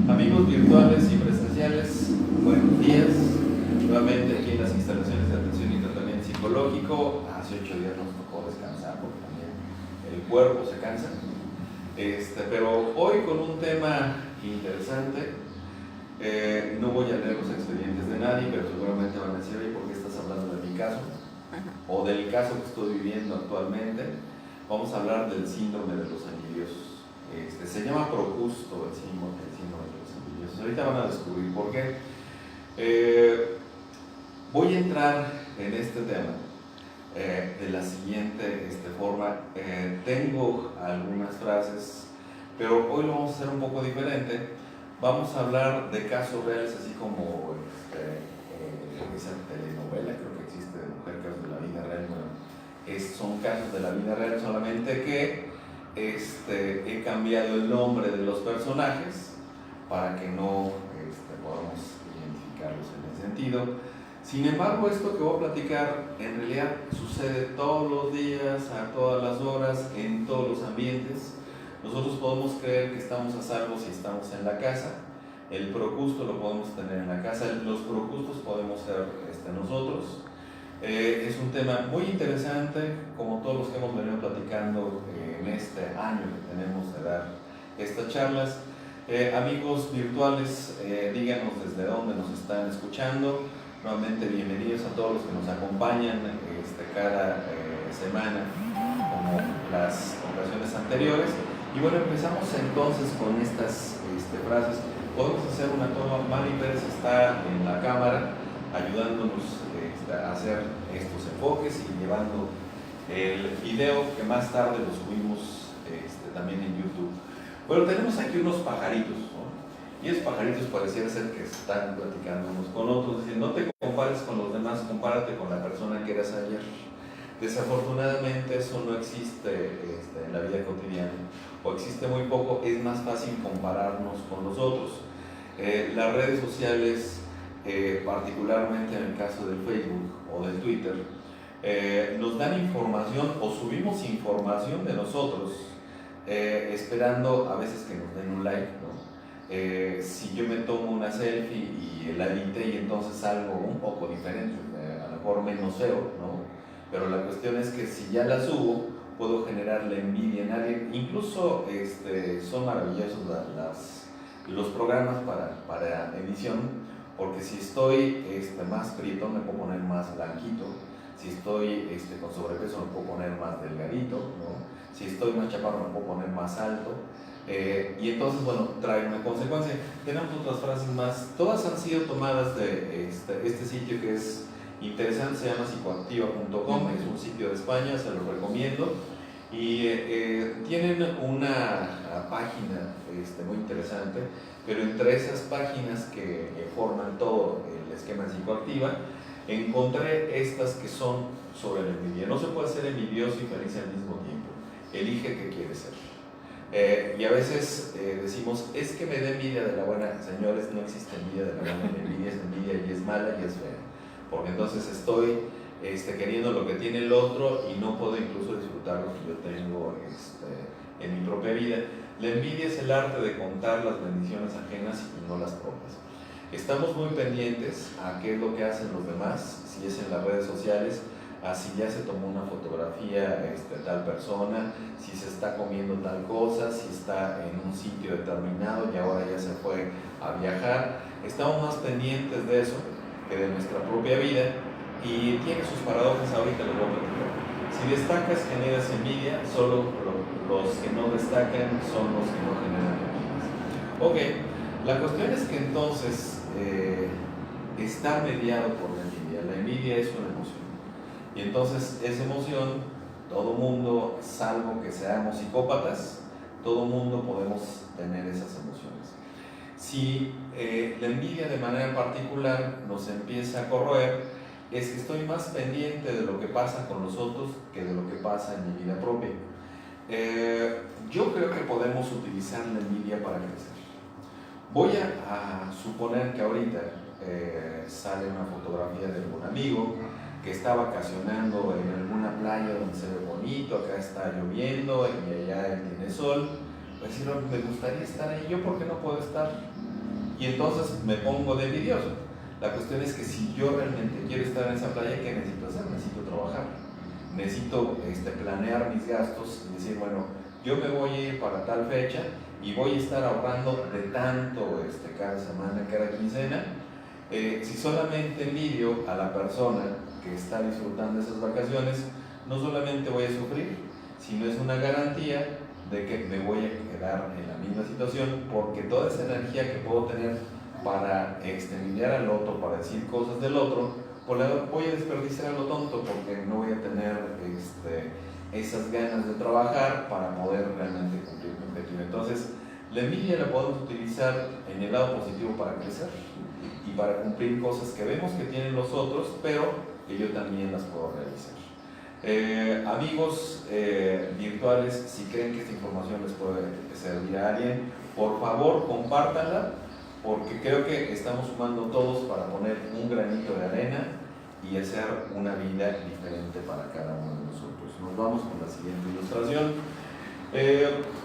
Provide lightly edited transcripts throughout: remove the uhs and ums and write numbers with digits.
Amigos virtuales y presenciales, buenos días. Nuevamente aquí en las instalaciones de atención y tratamiento psicológico. Hace 8 días nos tocó descansar porque también el cuerpo se cansa. Pero hoy con un tema interesante. No voy a leer los expedientes de nadie, pero seguramente van a decir, oye, ¿por qué estás hablando de mi caso? O del caso que estoy viviendo actualmente. Vamos a hablar del síndrome de los envidiosos. Se llama Procusto el síndrome de los envidiosos. Ahorita van a descubrir por qué. Voy a entrar en este tema de la siguiente forma. Tengo algunas frases, pero hoy lo vamos a hacer un poco diferente. Vamos a hablar de casos reales, así como esa telenovela, creo que existe, de Mujer, casos de la vida real. Bueno, son casos de la vida real, solamente que he cambiado el nombre de los personajes para que no podamos identificarlos en ese sentido. Sin embargo, esto que voy a platicar en realidad sucede todos los días, a todas las horas, en todos los ambientes. Nosotros podemos creer que estamos a salvo si estamos en la casa. El procusto lo podemos tener en la casa. Los procustos podemos ser nosotros. Es un tema muy interesante, como todos los que hemos venido platicando en este año que tenemos de dar estas charlas. Amigos virtuales, díganos desde dónde nos están escuchando. Nuevamente, bienvenidos a todos los que nos acompañan cada semana, como las ocasiones anteriores. Y bueno, empezamos entonces con estas frases. Podemos hacer una toma. Mari Pérez está en la cámara ayudándonos a hacer estos enfoques y llevando el video que más tarde lo subimos también en YouTube. Bueno, tenemos aquí unos pajaritos, ¿no? Y esos pajaritos pareciera ser que están platicando unos con otros, diciendo, no te compares con los demás, compárate con la persona que eras ayer. Desafortunadamente eso no existe en la vida cotidiana, o existe muy poco. Es más fácil compararnos con los otros. Las redes sociales, particularmente en el caso del Facebook o del Twitter, nos dan información o subimos información de nosotros, esperando a veces que nos den un like, ¿no? Si yo me tomo una selfie y la edité y entonces salgo un poco diferente, a lo mejor menos feo, ¿no? Pero la cuestión es que si ya la subo, puedo generar la envidia en alguien. Incluso son maravillosos los programas para edición, porque si estoy más prieto me puedo poner más blanquito, si estoy con sobrepeso me puedo poner más delgadito, ¿no? Si estoy más chaparro me puedo poner más alto, y entonces, bueno, trae una consecuencia. Tenemos otras frases más, todas han sido tomadas de este sitio que es interesante, se llama psicoactiva.com, es un sitio de España, se lo recomiendo. Y tienen una página muy interesante, pero entre esas páginas que forman todo el esquema de Psicoactiva, encontré estas que son sobre la envidia. No se puede ser envidioso y feliz al mismo tiempo. Elige qué quieres ser. Y a veces decimos, es que me da envidia de la buena. Señores, no existe envidia de la buena. La envidia es envidia y es mala y es fea, porque entonces estoy queriendo lo que tiene el otro y no puedo incluso disfrutar lo que yo tengo en mi propia vida. La envidia es el arte de contar las bendiciones ajenas y no las propias. Estamos muy pendientes a qué es lo que hacen los demás, si es en las redes sociales, a si ya se tomó una fotografía tal persona, si se está comiendo tal cosa, si está en un sitio determinado y ahora ya se fue a viajar. Estamos más pendientes de eso que de nuestra propia vida, y tiene sus paradojas. Ahorita les voy a platicar. Si destacas, generas envidia. Solo los que no destacan son los que no generan envidia. Ok, la cuestión es que entonces está mediado por la envidia. La envidia es una emoción, y entonces esa emoción, todo mundo, salvo que seamos psicópatas, todo mundo podemos tener esas emociones. Si la envidia de manera particular nos empieza a corroer, es que estoy más pendiente de lo que pasa con los otros que de lo que pasa en mi vida propia. Yo creo que podemos utilizar la envidia para crecer. Voy a suponer que ahorita sale una fotografía de algún amigo que está vacacionando en alguna playa donde se ve bonito, acá está lloviendo y allá él tiene sol. Pues decir, me gustaría estar ahí, ¿yo por qué no puedo estar? y entonces me pongo de envidioso. La cuestión es que si yo realmente quiero estar en esa playa, ¿qué necesito hacer? Necesito trabajar, necesito planear mis gastos y decir, bueno, yo me voy a ir para tal fecha y voy a estar ahorrando de tanto cada semana, cada quincena. Si solamente envidio a la persona que está disfrutando esas vacaciones, no solamente voy a sufrir, sino es una garantía de que me voy a quedar en la misma situación, porque toda esa energía que puedo tener para envidiar al otro, para decir cosas del otro, pues la voy a desperdiciar a lo tonto, porque no voy a tener esas ganas de trabajar para poder realmente cumplir mi objetivo. Entonces, la envidia la podemos utilizar en el lado positivo para crecer y para cumplir cosas que vemos que tienen los otros, pero que yo también las puedo realizar. Amigos virtuales, si creen que esta información les puede servir a alguien, por favor compártanla, porque creo que estamos sumando todos para poner un granito de arena y hacer una vida diferente para cada uno de nosotros. Nos vamos con la siguiente ilustración.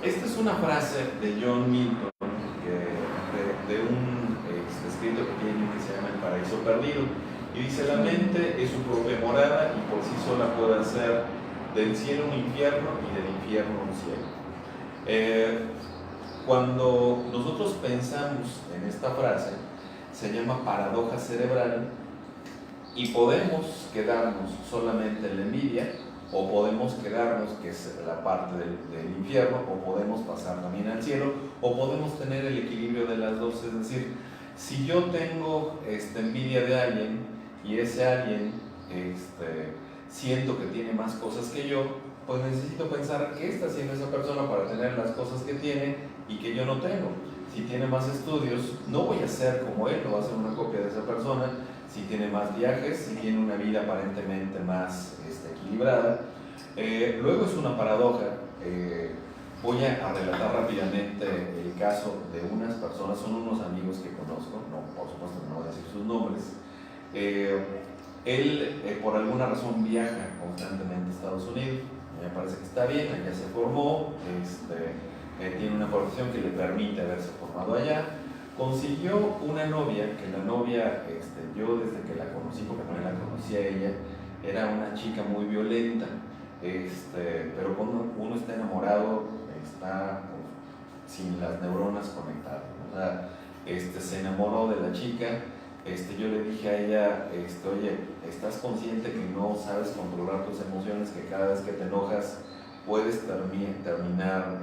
Esta es una frase de John Milton, de un escrito pequeño que se llama El Paraíso Perdido, y dice: la mente es su propia morada y por sí sola puede hacer del cielo un infierno y del infierno un cielo. Cuando nosotros pensamos en esta frase, se llama paradoja cerebral, y podemos quedarnos solamente en la envidia, o podemos quedarnos, que es la parte del infierno, o podemos pasar también al cielo, o podemos tener el equilibrio de las dos. Es decir, si yo tengo envidia de alguien y ese alguien siento que tiene más cosas que yo, pues necesito pensar qué está haciendo esa persona para tener las cosas que tiene y que yo no tengo. Si tiene más estudios, no voy a ser como él, no voy a ser una copia de esa persona. Si tiene más viajes, si tiene una vida aparentemente más equilibrada. Luego es una paradoja. Voy a relatar rápidamente el caso de unas personas, son unos amigos que conozco, no, por supuesto no voy a decir sus nombres. Él por alguna razón viaja constantemente a Estados Unidos, me parece que está bien, allá se formó, tiene una formación que le permite haberse formado allá. Consiguió una novia, que la novia, yo desde que la conocí, porque no la conocía a ella, era una chica muy violenta, pero cuando uno está enamorado, está sin las neuronas conectadas, o sea, se enamoró de la chica. Yo le dije a ella, oye, ¿estás consciente que no sabes controlar tus emociones, que cada vez que te enojas puedes terminar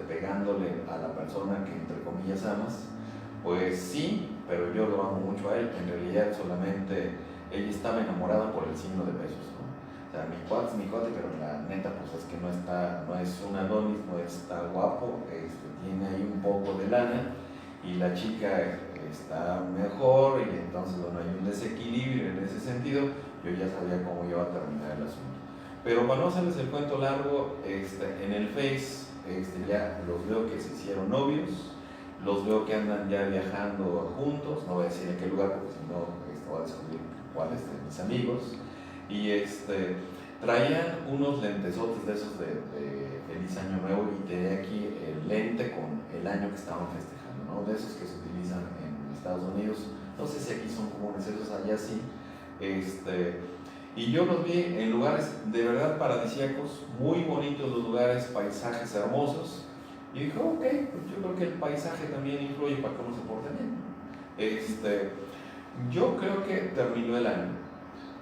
pegándole a la persona que entre comillas amas? Pues sí, pero yo lo amo mucho a él. En realidad solamente ella estaba enamorada por el signo de pesos, ¿no? O sea, mi cuate es mi cuate, pero la neta pues es que no es un Adonis, no está guapo, tiene ahí un poco de lana y la chica está mejor, y entonces bueno, hay un desequilibrio en ese sentido. Yo ya sabía cómo iba a terminar el asunto, pero para no hacerles el cuento largo, en el Face ya los veo que se hicieron novios, los veo que andan ya viajando juntos, no voy a decir en qué lugar porque si no voy a descubrir cuáles de mis amigos, y traían unos lentesotes de esos de feliz año nuevo, y tenía aquí el lente con el año que estaban festejando, ¿no? De esos que se utilizan en Estados Unidos, no sé si aquí son comunes, esos allá sí. Y yo los vi en lugares de verdad paradisíacos, muy bonitos los lugares, paisajes hermosos. Y dije, ok, pues yo creo que el paisaje también influye para que uno se porte bien. Yo creo que terminó el año.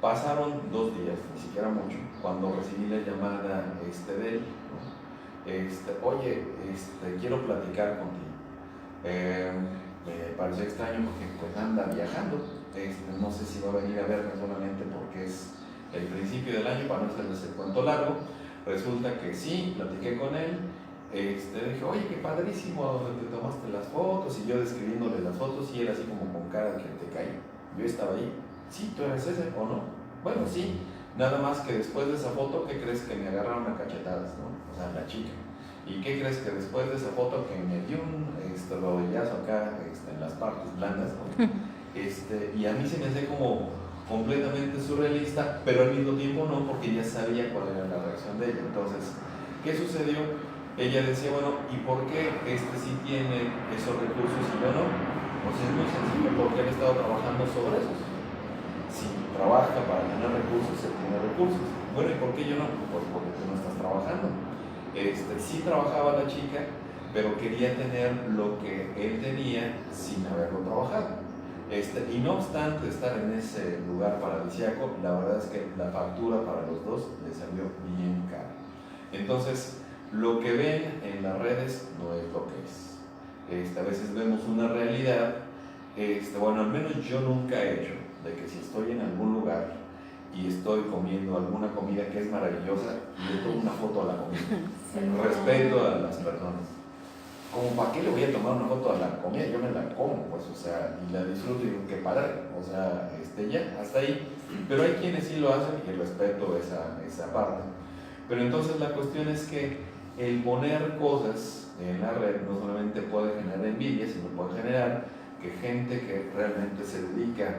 Pasaron 2 días, ni siquiera mucho, cuando recibí la llamada de él, ¿no? Oye, quiero platicar contigo. Me pareció extraño porque pues anda viajando. No sé si va a venir a verme solamente porque es el principio del año, para no hacerles el cuento largo. Resulta que sí, platiqué con él. Dije, oye, qué padrísimo donde te tomaste las fotos, y yo describiéndole las fotos, y él así como con cara de que te caí. Yo estaba ahí, sí, tú eres ese o no. Bueno, sí, nada más que después de esa foto, ¿qué crees? Que me agarraron a cachetadas, ¿no? O sea, la chica. ¿Y qué crees? Que después de esa foto que me dio un rodillazo acá en las partes blandas, ¿no? Y a mí se me hace como completamente surrealista, pero al mismo tiempo no, porque ya sabía cuál era la reacción de ella. Entonces, ¿qué sucedió? Ella decía, bueno, ¿y por qué sí tiene esos recursos y yo no? Pues es muy sencillo, porque él ha estado trabajando sobre eso. Si trabaja para tener recursos, él tiene recursos. Bueno, ¿y por qué yo no? Pues porque tú no estás trabajando. Sí trabajaba la chica, pero quería tener lo que él tenía sin haberlo trabajado. Y no obstante estar en ese lugar paradisíaco, la verdad es que la factura para los dos le salió bien cara. Entonces, lo que ven en las redes no es lo que es. A veces vemos una realidad, bueno, al menos yo nunca he hecho, de que si estoy en algún lugar y estoy comiendo alguna comida que es maravillosa, le tomo una foto a la comida. Sí. Respeto a las personas. Como para qué le voy a tomar una foto a la comida, yo me la como, pues, o sea, y la disfruto y digo, qué padre, o sea, ya, hasta ahí. Pero hay quienes sí lo hacen y respeto esa parte. Pero entonces la cuestión es que el poner cosas en la red no solamente puede generar envidia, sino puede generar que gente que realmente se dedica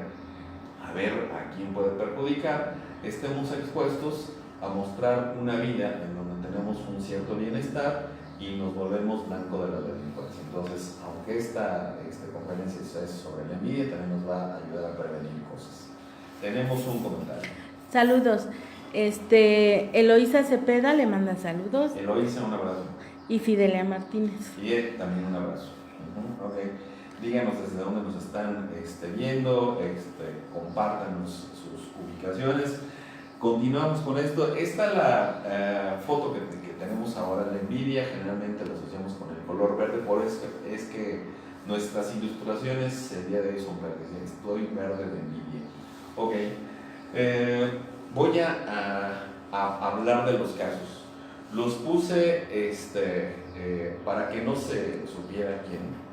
a ver a quién puede perjudicar, estemos expuestos a mostrar una vida en donde tenemos un cierto bienestar y nos volvemos blanco de la delincuencia. Entonces, aunque esta conferencia es sobre la envidia, también nos va a ayudar a prevenir cosas. Tenemos un comentario. Saludos. Eloísa Cepeda le manda saludos. Eloísa, un abrazo. Y Fidelia Martínez. Y él también un abrazo. Okay. Díganos desde dónde nos están viendo, compártanos sus ubicaciones. Continuamos con esto. Esta es la foto que tenemos ahora, la envidia, generalmente la asociamos con el color verde, por eso es que nuestras ilustraciones el día de hoy son verdes. Estoy verde de envidia. Ok, voy a hablar de los casos. Los puse para que no se supiera quién.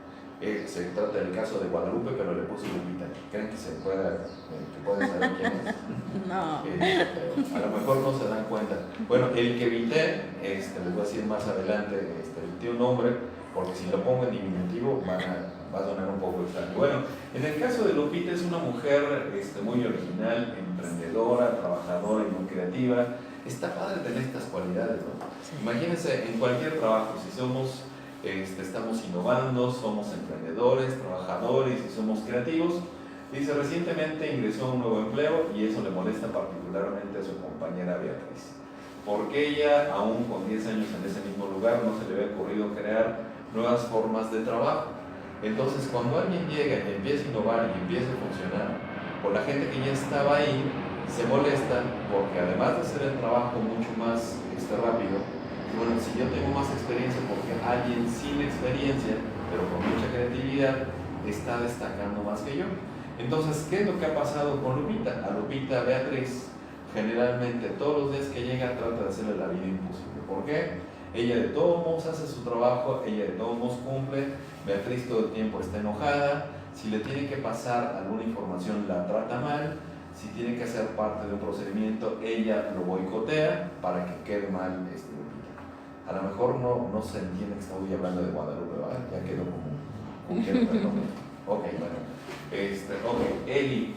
Se trata del caso de Guadalupe, pero le puse Lupita. ¿Creen que se pueda, que pueden saber quién es? No. A lo mejor no se dan cuenta. Bueno, el que evité, les voy a decir más adelante, evité un nombre, porque si lo pongo en diminutivo va a sonar un poco extraño. Bueno, en el caso de Lupita es una mujer muy original, emprendedora, trabajadora y muy creativa. Está padre tener estas cualidades, ¿no? Sí. Imagínense, en cualquier trabajo, si somos estamos innovando, somos emprendedores, trabajadores y somos creativos. Dice, recientemente ingresó a un nuevo empleo y eso le molesta particularmente a su compañera Beatriz, porque ella, aún con 10 años en ese mismo lugar, no se le había ocurrido crear nuevas formas de trabajo. Entonces, cuando alguien llega y empieza a innovar y empieza a funcionar, por la gente que ya estaba ahí, se molesta porque además de hacer el trabajo mucho más rápido, bueno, si yo tengo más experiencia porque alguien sin experiencia, pero con mucha creatividad, está destacando más que yo. Entonces, ¿qué es lo que ha pasado con Lupita? A Lupita Beatriz, generalmente todos los días que llega trata de hacerle la vida imposible. ¿Por qué? Ella de todos modos hace su trabajo, ella de todos modos cumple, Beatriz todo el tiempo está enojada, si le tiene que pasar alguna información la trata mal, si tiene que hacer parte de un procedimiento, ella lo boicotea para que quede mal Lupita. A lo mejor no se entiende que estamos hablando de Guadalupe, ¿verdad? Ya quedó como quiero nombre. Ok, bueno. Eli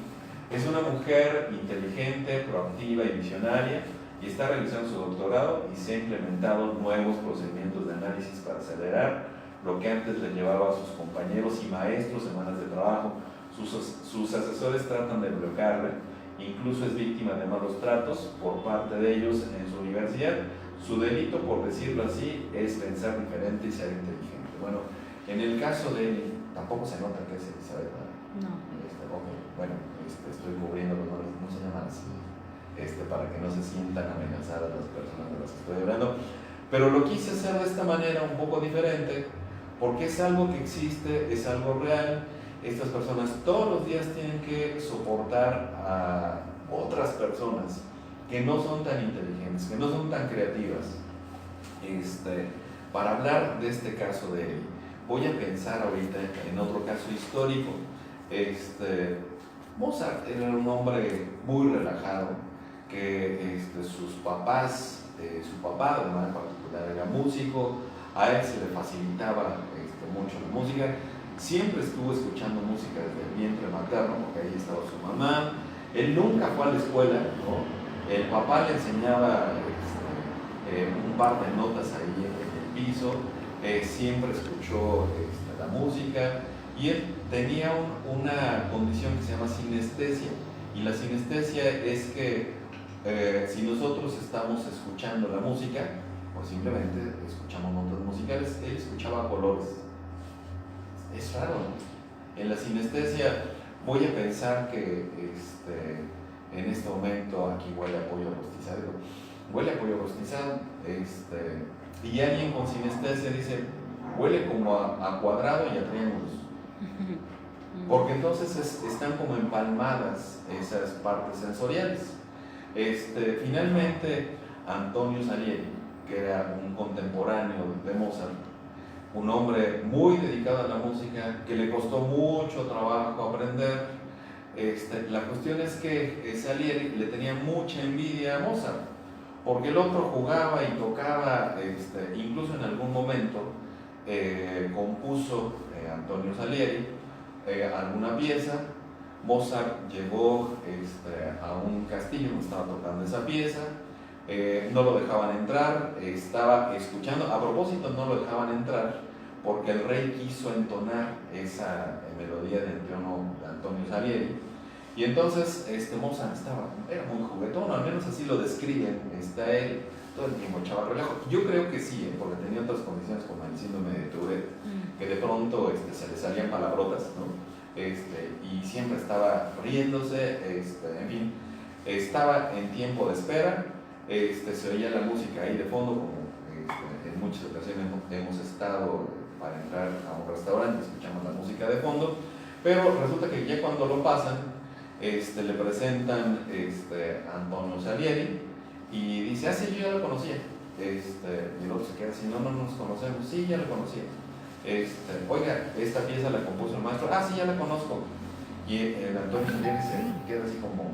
es una mujer inteligente, proactiva y visionaria y está realizando su doctorado y se han implementado nuevos procedimientos de análisis para acelerar lo que antes le llevaba a sus compañeros y maestros semanas de trabajo. Sus asesores tratan de bloquearle, incluso es víctima de malos tratos por parte de ellos en su universidad. Su delito, por decirlo así, es pensar diferente y ser inteligente. Bueno, en el caso de él, tampoco se nota que es Elizabeth, ¿no? No. Bueno, estoy cubriendo los nombres, no se llaman así, para que no se sientan amenazadas las personas de las que estoy hablando. Pero lo quise hacer de esta manera un poco diferente, porque es algo que existe, es algo real. Estas personas todos los días tienen que soportar a otras personas que no son tan inteligentes, que no son tan creativas. Para hablar de este caso de él, voy a pensar ahorita en otro caso histórico. Mozart era un hombre muy relajado, que sus papás, su papá de manera particular era músico, a él se le facilitaba mucho la música, siempre estuvo escuchando música desde el vientre materno, porque ahí estaba su mamá. Él nunca fue a la escuela, ¿no? El papá le enseñaba un par de notas ahí en el piso, siempre escuchó la música, Y él tenía una condición que se llama sinestesia. Y la sinestesia es que si nosotros estamos escuchando la música, o simplemente escuchamos notas musicales, él escuchaba colores. Es raro, ¿no? En la sinestesia voy a pensar que en este momento aquí huele a pollo rostizado. Huele a pollo rostizado. Y alguien con sinestesia dice, huele como a cuadrado y a triángulos. Porque entonces están como empalmadas esas partes sensoriales. Finalmente, Antonio Salieri, que era un contemporáneo de Mozart, un hombre muy dedicado a la música, que le costó mucho trabajo aprender. La cuestión es que Salieri le tenía mucha envidia a Mozart, porque el otro jugaba y tocaba, incluso en algún momento compuso Antonio Salieri alguna pieza. Mozart llegó a un castillo donde estaba tocando esa pieza, no lo dejaban entrar, estaba escuchando, a propósito no lo dejaban entrar porque el rey quiso entonar esa melodía de Antonio Salieri, y entonces Mozart era muy juguetón, al menos así lo describen, él todo el tiempo echaba relajo. Yo creo que sí, porque tenía otras condiciones como el síndrome de Tourette, que de pronto se le salían palabrotas, ¿no? Y siempre estaba riéndose, en fin, estaba en tiempo de espera, se oía la música ahí de fondo, como en muchas ocasiones hemos estado para entrar a un restaurante, escuchamos la música de fondo, pero resulta que ya cuando lo pasan, le presentan a Antonio Salieri y dice, sí, yo ya lo conocía, y el otro se queda así, no nos conocemos, sí, ya lo conocía. Oiga, esta pieza la compuso el maestro, sí, ya la conozco. Y el Antonio Salieri se queda así como,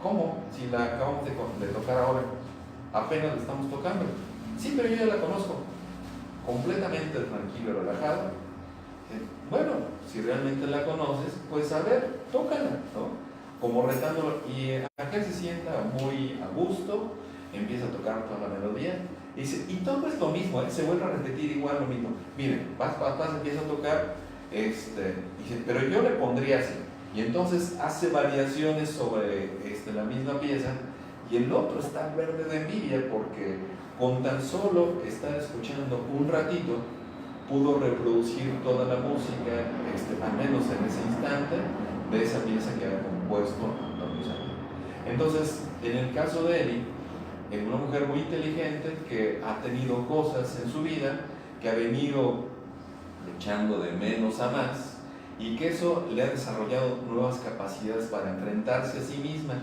¿cómo? Si la acabamos de tocar ahora, apenas la estamos tocando. Sí, pero yo ya la conozco. Completamente tranquilo y relajado. Bueno, si realmente la conoces, pues a ver, tócala, ¿no? Como retándolo. Y acá se sienta muy a gusto, empieza a tocar toda la melodía. Y dice, y todo es lo mismo, se vuelve a repetir igual lo mismo. Miren, empieza a tocar, dice, pero yo le pondría así. Y entonces hace variaciones sobre la misma pieza, y el otro está verde de envidia porque con tan solo estar escuchando un ratito, pudo reproducir toda la música, al menos en ese instante, de esa pieza que había compuesto Antonio Salieri. Entonces, en el caso de Eli, es una mujer muy inteligente que ha tenido cosas en su vida, que ha venido echando de menos a más, y que eso le ha desarrollado nuevas capacidades para enfrentarse a sí misma.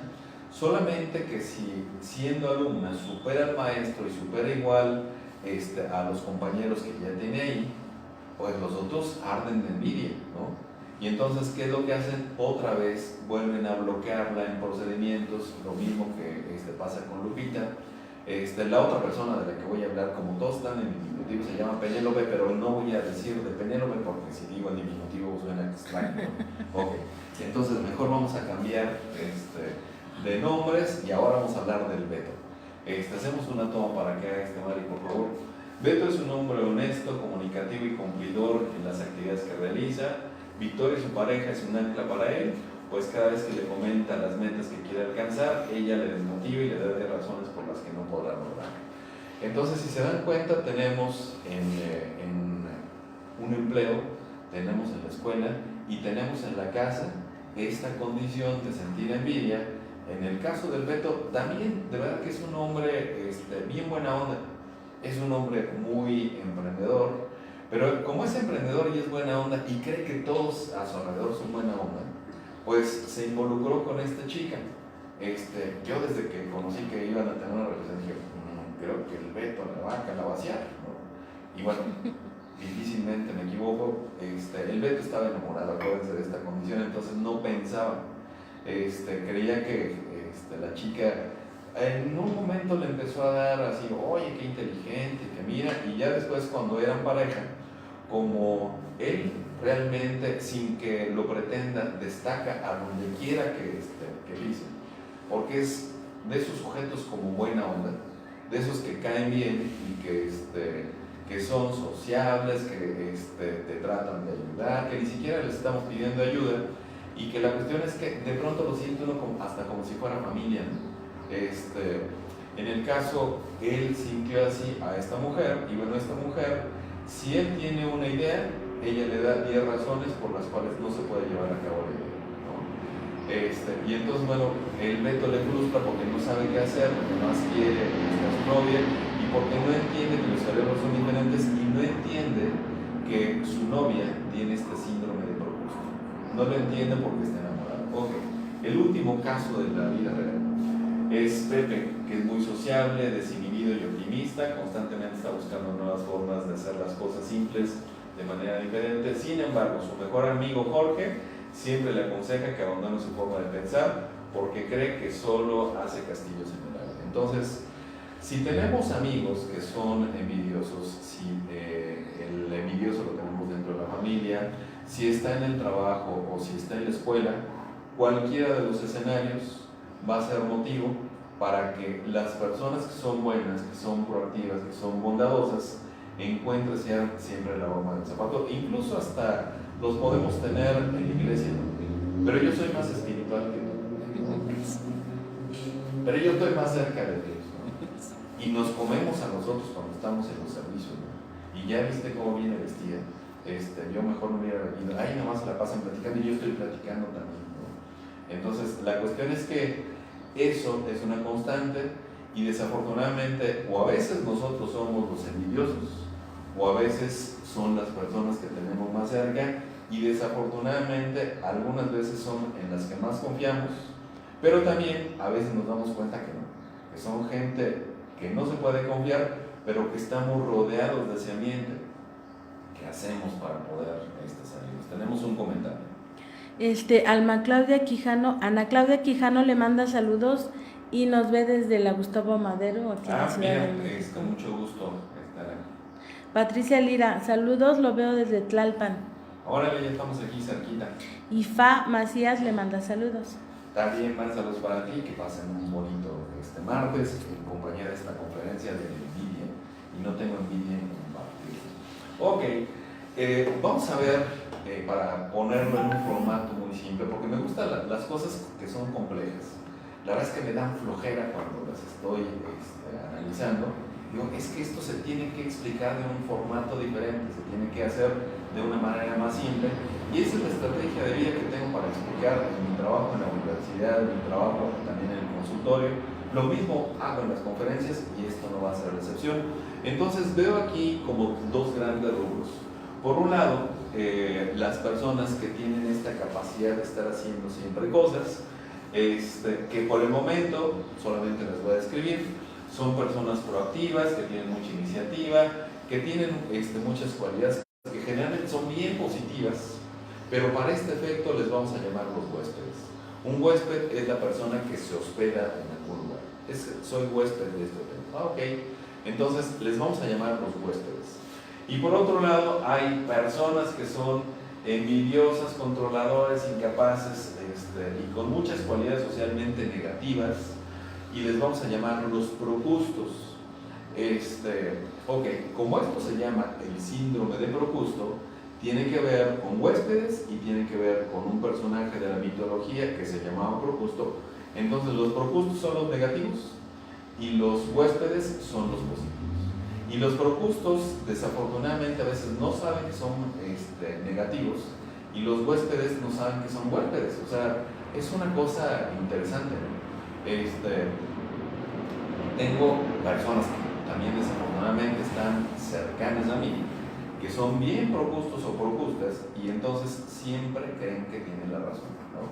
Solamente que si siendo alumna supera al maestro y supera igual a los compañeros que ya tiene ahí, pues los otros arden de envidia, ¿no? Y entonces, ¿qué es lo que hacen? Otra vez vuelven a bloquearla en procedimientos, lo mismo que pasa con Lupita. La otra persona de la que voy a hablar, como todos están en diminutivo, se llama Penélope, pero no voy a decir de Penélope porque si digo el diminutivo suena extraño, ¿no? Ok, entonces mejor vamos a cambiar de nombres y ahora vamos a hablar del Beto. Hacemos una toma para que haga Mari, por favor. Beto es un hombre honesto, comunicativo y cumplidor en las actividades que realiza. Victoria, su pareja, es un ancla para él, pues cada vez que le comenta las metas que quiere alcanzar, ella le desmotiva y le da de razones por las que no podrá lograr. Entonces, si se dan cuenta, tenemos en un empleo, tenemos en la escuela y tenemos en la casa esta condición de sentir envidia. En el caso del Beto, también, de verdad que es un hombre bien buena onda, es un hombre muy emprendedor, pero como es emprendedor y es buena onda y cree que todos a su alrededor son buena onda, pues se involucró con esta chica. Yo desde que conocí que iban a tener una relación dije, creo que el Beto la va a calabacear, ¿no? Y bueno, difícilmente me equivoco, el Beto estaba enamorado, acuérdense de esta condición, entonces no pensaba, creía que la chica en un momento le empezó a dar así, oye, qué inteligente, que mira, y ya después cuando eran pareja, como él realmente, sin que lo pretenda, destaca a donde quiera que pise, porque es de esos sujetos como buena onda, de esos que caen bien y que que son sociables, que te tratan de ayudar, que ni siquiera les estamos pidiendo ayuda, y que la cuestión es que de pronto lo siente uno hasta como si fuera familia, ¿no? En el caso, él sintió así a esta mujer, y bueno, esta mujer, si él tiene una idea, ella le da 10 razones por las cuales no se puede llevar a cabo la idea, ¿no? Y entonces, bueno, el Beto le frustra porque no sabe qué hacer, porque más quiere a su novia, y porque no entiende que los cerebros son diferentes, y no entiende que su novia tiene este síndrome de Procusto. No lo entiende porque está enamorado. Ok, el último caso de la vida real es Pepe, que es muy sociable, desinhibido y optimista, constantemente está buscando nuevas formas de hacer las cosas simples de manera diferente. Sin embargo, su mejor amigo Jorge siempre le aconseja que abandone su forma de pensar porque cree que solo hace castillos en el aire. Entonces, si tenemos amigos que son envidiosos, si el envidioso lo tenemos dentro de la familia, si está en el trabajo o si está en la escuela, cualquiera de los escenarios va a ser motivo para que las personas que son buenas, que son proactivas, que son bondadosas, encuentren siempre la broma del zapato. Incluso hasta los podemos tener en la iglesia, ¿no? Pero yo soy más espiritual que tú. Pero yo estoy más cerca de Dios, ¿no? Y nos comemos a nosotros cuando estamos en los servicios, ¿no? Y ya viste cómo viene vestida. Yo mejor no hubiera venido. Ahí nada más se la pasan platicando y yo estoy platicando también, ¿no? Entonces, la cuestión es que eso es una constante y desafortunadamente, o a veces nosotros somos los envidiosos, o a veces son las personas que tenemos más cerca, y desafortunadamente algunas veces son en las que más confiamos, pero también a veces nos damos cuenta que no, que son gente que no se puede confiar, pero que estamos rodeados de ese ambiente. ¿Qué hacemos para poder salir? Tenemos un comentario. Ana Claudia Quijano le manda saludos y nos ve desde la Gustavo Madero, aquí en la Ciudad de México. Con mucho gusto estar aquí. Patricia Lira, saludos, lo veo desde Tlalpan. Órale, ya estamos aquí cerquita. Y Fa Macías le manda saludos. También más saludos para ti, que pasen un bonito martes en compañía de esta conferencia de envidia. Y no tengo envidia en compartir. Ok, vamos a ver, para ponerlo en un formato muy simple, porque me gustan las cosas que son complejas. La verdad es que me dan flojera cuando las estoy analizando. Digo, es que esto se tiene que explicar de un formato diferente, se tiene que hacer de una manera más simple, y esa es la estrategia de vida que tengo para explicar en mi trabajo en la universidad, en mi trabajo también en el consultorio. Lo mismo hago en las conferencias y esto no va a ser la excepción. Entonces veo aquí como dos grandes rubros. Por un lado, las personas que tienen esta capacidad de estar haciendo siempre cosas, que por el momento solamente les voy a describir. Son personas proactivas, que tienen mucha iniciativa, que tienen muchas cualidades que generalmente son bien positivas, pero para este efecto les vamos a llamar los huéspedes. Un huésped es la persona que se hospeda en algún lugar. Soy huésped de este hotel. Ok, entonces les vamos a llamar los huéspedes. Y por otro lado, hay personas que son envidiosas, controladoras, incapaces y con muchas cualidades socialmente negativas, y les vamos a llamar los Procustos. Ok, como esto se llama el síndrome de Procusto, tiene que ver con huéspedes y tiene que ver con un personaje de la mitología que se llamaba Procusto. Entonces los Procustos son los negativos y los huéspedes son los positivos. Y los Procustos desafortunadamente a veces no saben que son negativos, y los huéspedes no saben que son huéspedes. O sea, es una cosa interesante, ¿no? Tengo personas que también desafortunadamente están cercanas a mí, que son bien Procustos o Procustas, y entonces siempre creen que tienen la razón, ¿no?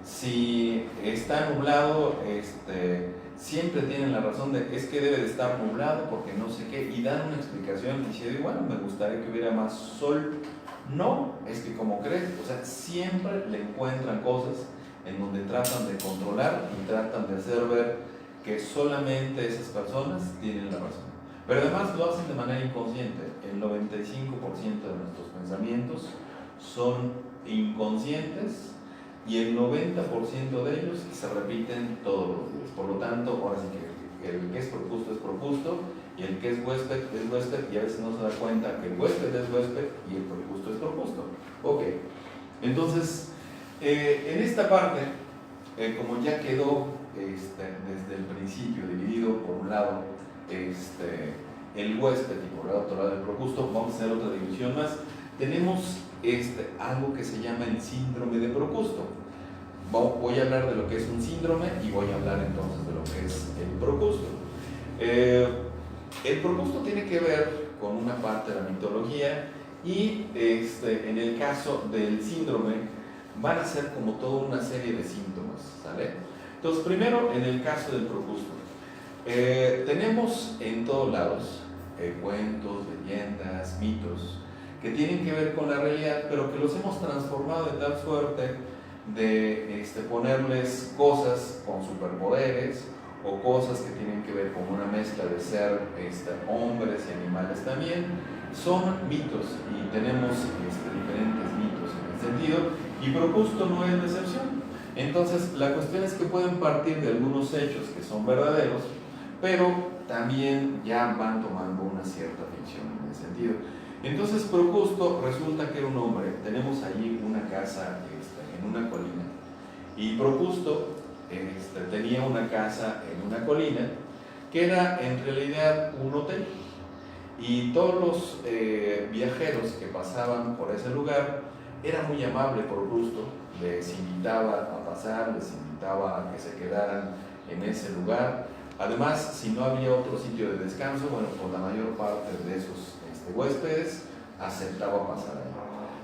Si está nublado, siempre tienen la razón de es que debe de estar nublado porque no sé qué, y dan una explicación y dicen, bueno, me gustaría que hubiera más sol. No, es que como crees, o sea, siempre le encuentran cosas en donde tratan de controlar y tratan de hacer ver que solamente esas personas tienen la razón. Pero además lo hacen de manera inconsciente. El 95% de nuestros pensamientos son inconscientes, y el 90% de ellos se repiten todos los días. Por lo tanto, ahora sí que el que es Procusto, y el que es huésped, y a veces no se da cuenta que el huésped es huésped y el procusto es procusto. Ok, entonces, en esta parte, como ya quedó desde el principio dividido por un lado el huésped y por el otro lado el procusto, vamos a hacer otra división más. Tenemos algo que se llama el síndrome de procusto. Voy a hablar de lo que es un síndrome y voy a hablar entonces de lo que es el procusto. El procusto tiene que ver con una parte de la mitología y en el caso del síndrome van a ser como toda una serie de síntomas, ¿sale? Entonces, primero en el caso del procusto, tenemos en todos lados cuentos, leyendas, mitos que tienen que ver con la realidad, pero que los hemos transformado de tal suerte de ponerles cosas con superpoderes o cosas que tienen que ver con una mezcla de ser hombres y animales también. Son mitos y tenemos diferentes mitos en ese sentido, y procusto no es la excepción. Entonces la cuestión es que pueden partir de algunos hechos que son verdaderos, pero también ya van tomando una cierta ficción en ese sentido. Entonces Procusto resulta que era un hombre. Tenemos allí una casa en una colina, y Procusto tenía una casa en una colina que era en realidad un hotel, y todos los viajeros que pasaban por ese lugar, era muy amable Procusto, les invitaba a pasar, les invitaba a que se quedaran en ese lugar. Además, si no había otro sitio de descanso, bueno, pues la mayor parte de esos huéspedes aceptaba pasar ahí.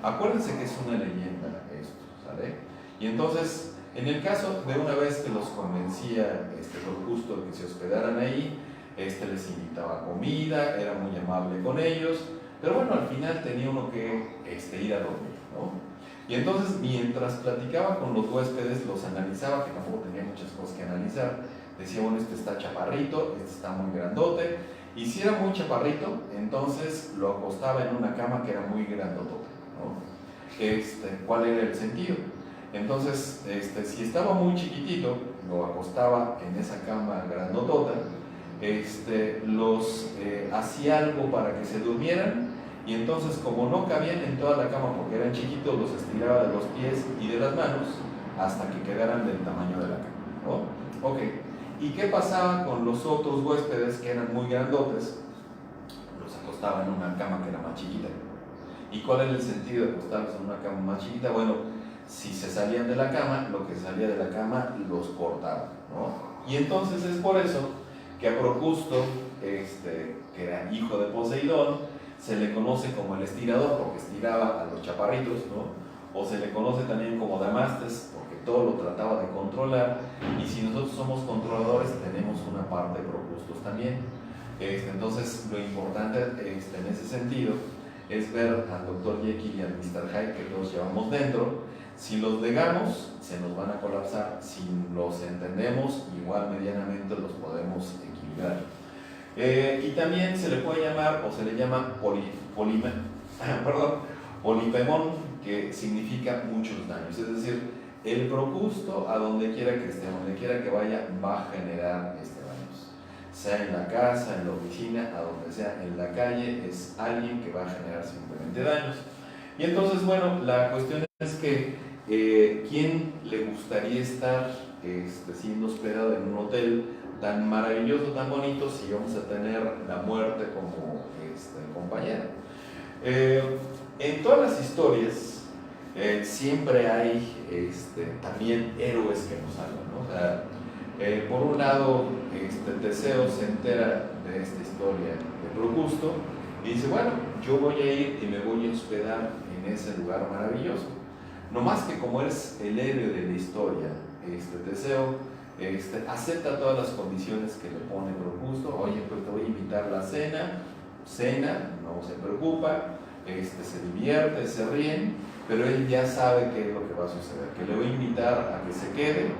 Acuérdense que es una leyenda esto, ¿sale? Y entonces, en el caso de una vez que los convencía Procusto de que se hospedaran ahí, les invitaba comida, era muy amable con ellos, pero bueno, al final tenía uno que ir a dormir, ¿no? Y entonces, mientras platicaba con los huéspedes, los analizaba, que tampoco tenía muchas cosas que analizar. Decía, bueno, este está chaparrito, este está muy grandote, y si era muy chaparrito, entonces lo acostaba en una cama que era muy grandotota, ¿no? ¿Cuál era el sentido? Entonces, si estaba muy chiquitito, lo acostaba en esa cama grandotota, los hacía algo para que se durmieran, y entonces, como no cabían en toda la cama porque eran chiquitos, los estiraba de los pies y de las manos hasta que quedaran del tamaño de la cama, ¿no? Ok. ¿Y qué pasaba con los otros huéspedes que eran muy grandotes? Los acostaba en una cama que era más chiquita. ¿Y cuál era el sentido de acostarlos en una cama más chiquita? Bueno, si se salían de la cama, lo que salía de la cama los cortaba, ¿no? Y entonces es por eso que a Procusto, que era hijo de Poseidón, se le conoce como el estirador, porque estiraba a los chaparritos, ¿no? O se le conoce también como Damastes, porque todo lo trataba de controlar. Y si nosotros somos controladores, tenemos una parte de Procustos también. Entonces, lo importante en ese sentido es ver al Dr. Jekyll y al Mr. Hyde que todos llevamos dentro. Si los negamos, se nos van a colapsar. Si los entendemos, igual medianamente los podemos equilibrar. Y también se le puede llamar, o se le llama polipemón, que significa muchos daños. Es decir, el procusto, a donde quiera que esté, donde quiera que vaya, va a generar daños. Sea en la casa, en la oficina, a donde sea, en la calle, es alguien que va a generar simplemente daños. Y entonces, bueno, la cuestión es que ¿quién le gustaría estar siendo hospedado en un hotel tan maravilloso, tan bonito, si vamos a tener la muerte como compañera? En todas las historias siempre hay también héroes que nos salvan, ¿no? O sea, por un lado, Teseo se entera de esta historia de Procusto y dice, bueno, yo voy a ir y me voy a hospedar en ese lugar maravilloso. No más que como es el héroe de la historia, Teseo acepta todas las condiciones que le pone Procusto. Oye, pues te voy a invitar a la cena, no se preocupa, se divierte, se ríen, pero él ya sabe qué es lo que va a suceder, que le voy a invitar a que se quede.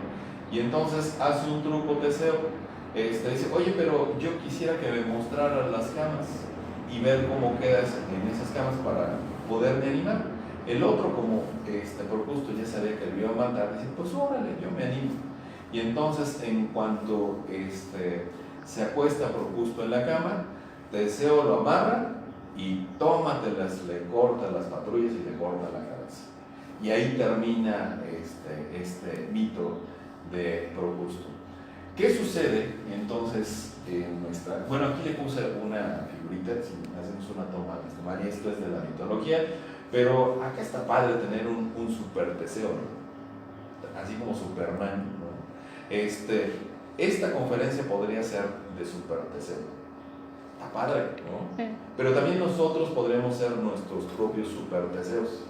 Y entonces hace un truco Teseo, dice, oye, pero yo quisiera que me mostraras las camas y ver cómo quedas en esas camas para poderme animar. El otro, como Procusto ya sabía que le iba a matar, dice, pues órale, yo me animo. Y entonces, en cuanto se acuesta Procusto en la cama, Teseo lo amarra y tómatelas, le corta las patrullas y le corta la cabeza. Y ahí termina este mito de Procusto. ¿Qué sucede entonces en nuestra... Bueno, aquí le puse una figurita, si hacemos una toma, María, esto es de la mitología, pero acá está padre tener un super Teseo, ¿no? Así como Superman, ¿no? Esta conferencia podría ser de super Teseo. Está padre, ¿no? Sí. Pero también nosotros podremos ser nuestros propios super Teseos.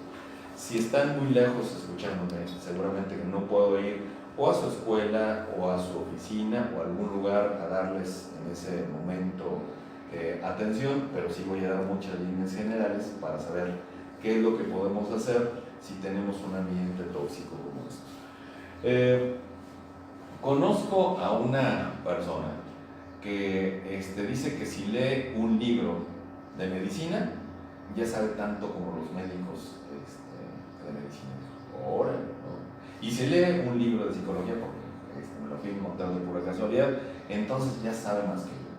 Si están muy lejos escuchándome, seguramente que no puedo ir o a su escuela o a su oficina o a algún lugar a darles en ese momento atención, pero sí voy a dar muchas líneas generales para saber qué es lo que podemos hacer si tenemos un ambiente tóxico como este. Conozco a una persona que dice que si lee un libro de medicina ya sabe tanto como los médicos de medicina. Órale, ¿no? Y si lee un libro de psicología, porque me lo fui encontrando de pura casualidad, entonces ya sabe más que yo.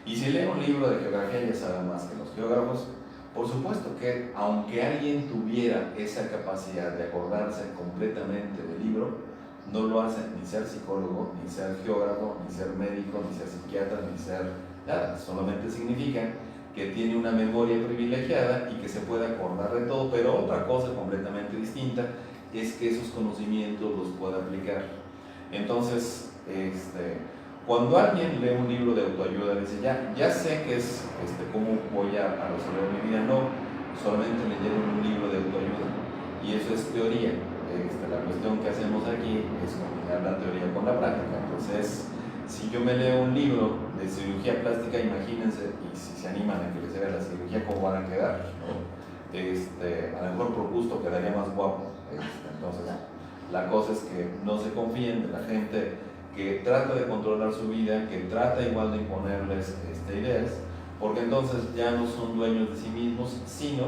Y si lee un libro de geografía, ya sabe más que los geógrafos. Por supuesto que, aunque alguien tuviera esa capacidad de acordarse completamente del libro, no lo hace ni ser psicólogo, ni ser geógrafo, ni ser médico, ni ser psiquiatra, ni ser nada. Solamente significa que tiene una memoria privilegiada y que se puede acordar de todo, pero otra cosa completamente distinta es que esos conocimientos los pueda aplicar. Entonces, cuando alguien lee un libro de autoayuda, dice, ya sé que es cómo voy a resolver mi vida. No, solamente leyeron un libro de autoayuda, y eso es teoría. La cuestión que hacemos aquí es combinar la teoría con la práctica. Entonces, si yo me leo un libro de cirugía plástica, imagínense, y si se animan a que les haga la cirugía, ¿cómo van a quedar? ¿No? A lo mejor Procusto quedaría más guapo. Entonces, la cosa es que no se confíen de la gente que trata de controlar su vida, que trata igual de imponerles ideas, porque entonces ya no son dueños de sí mismos, sino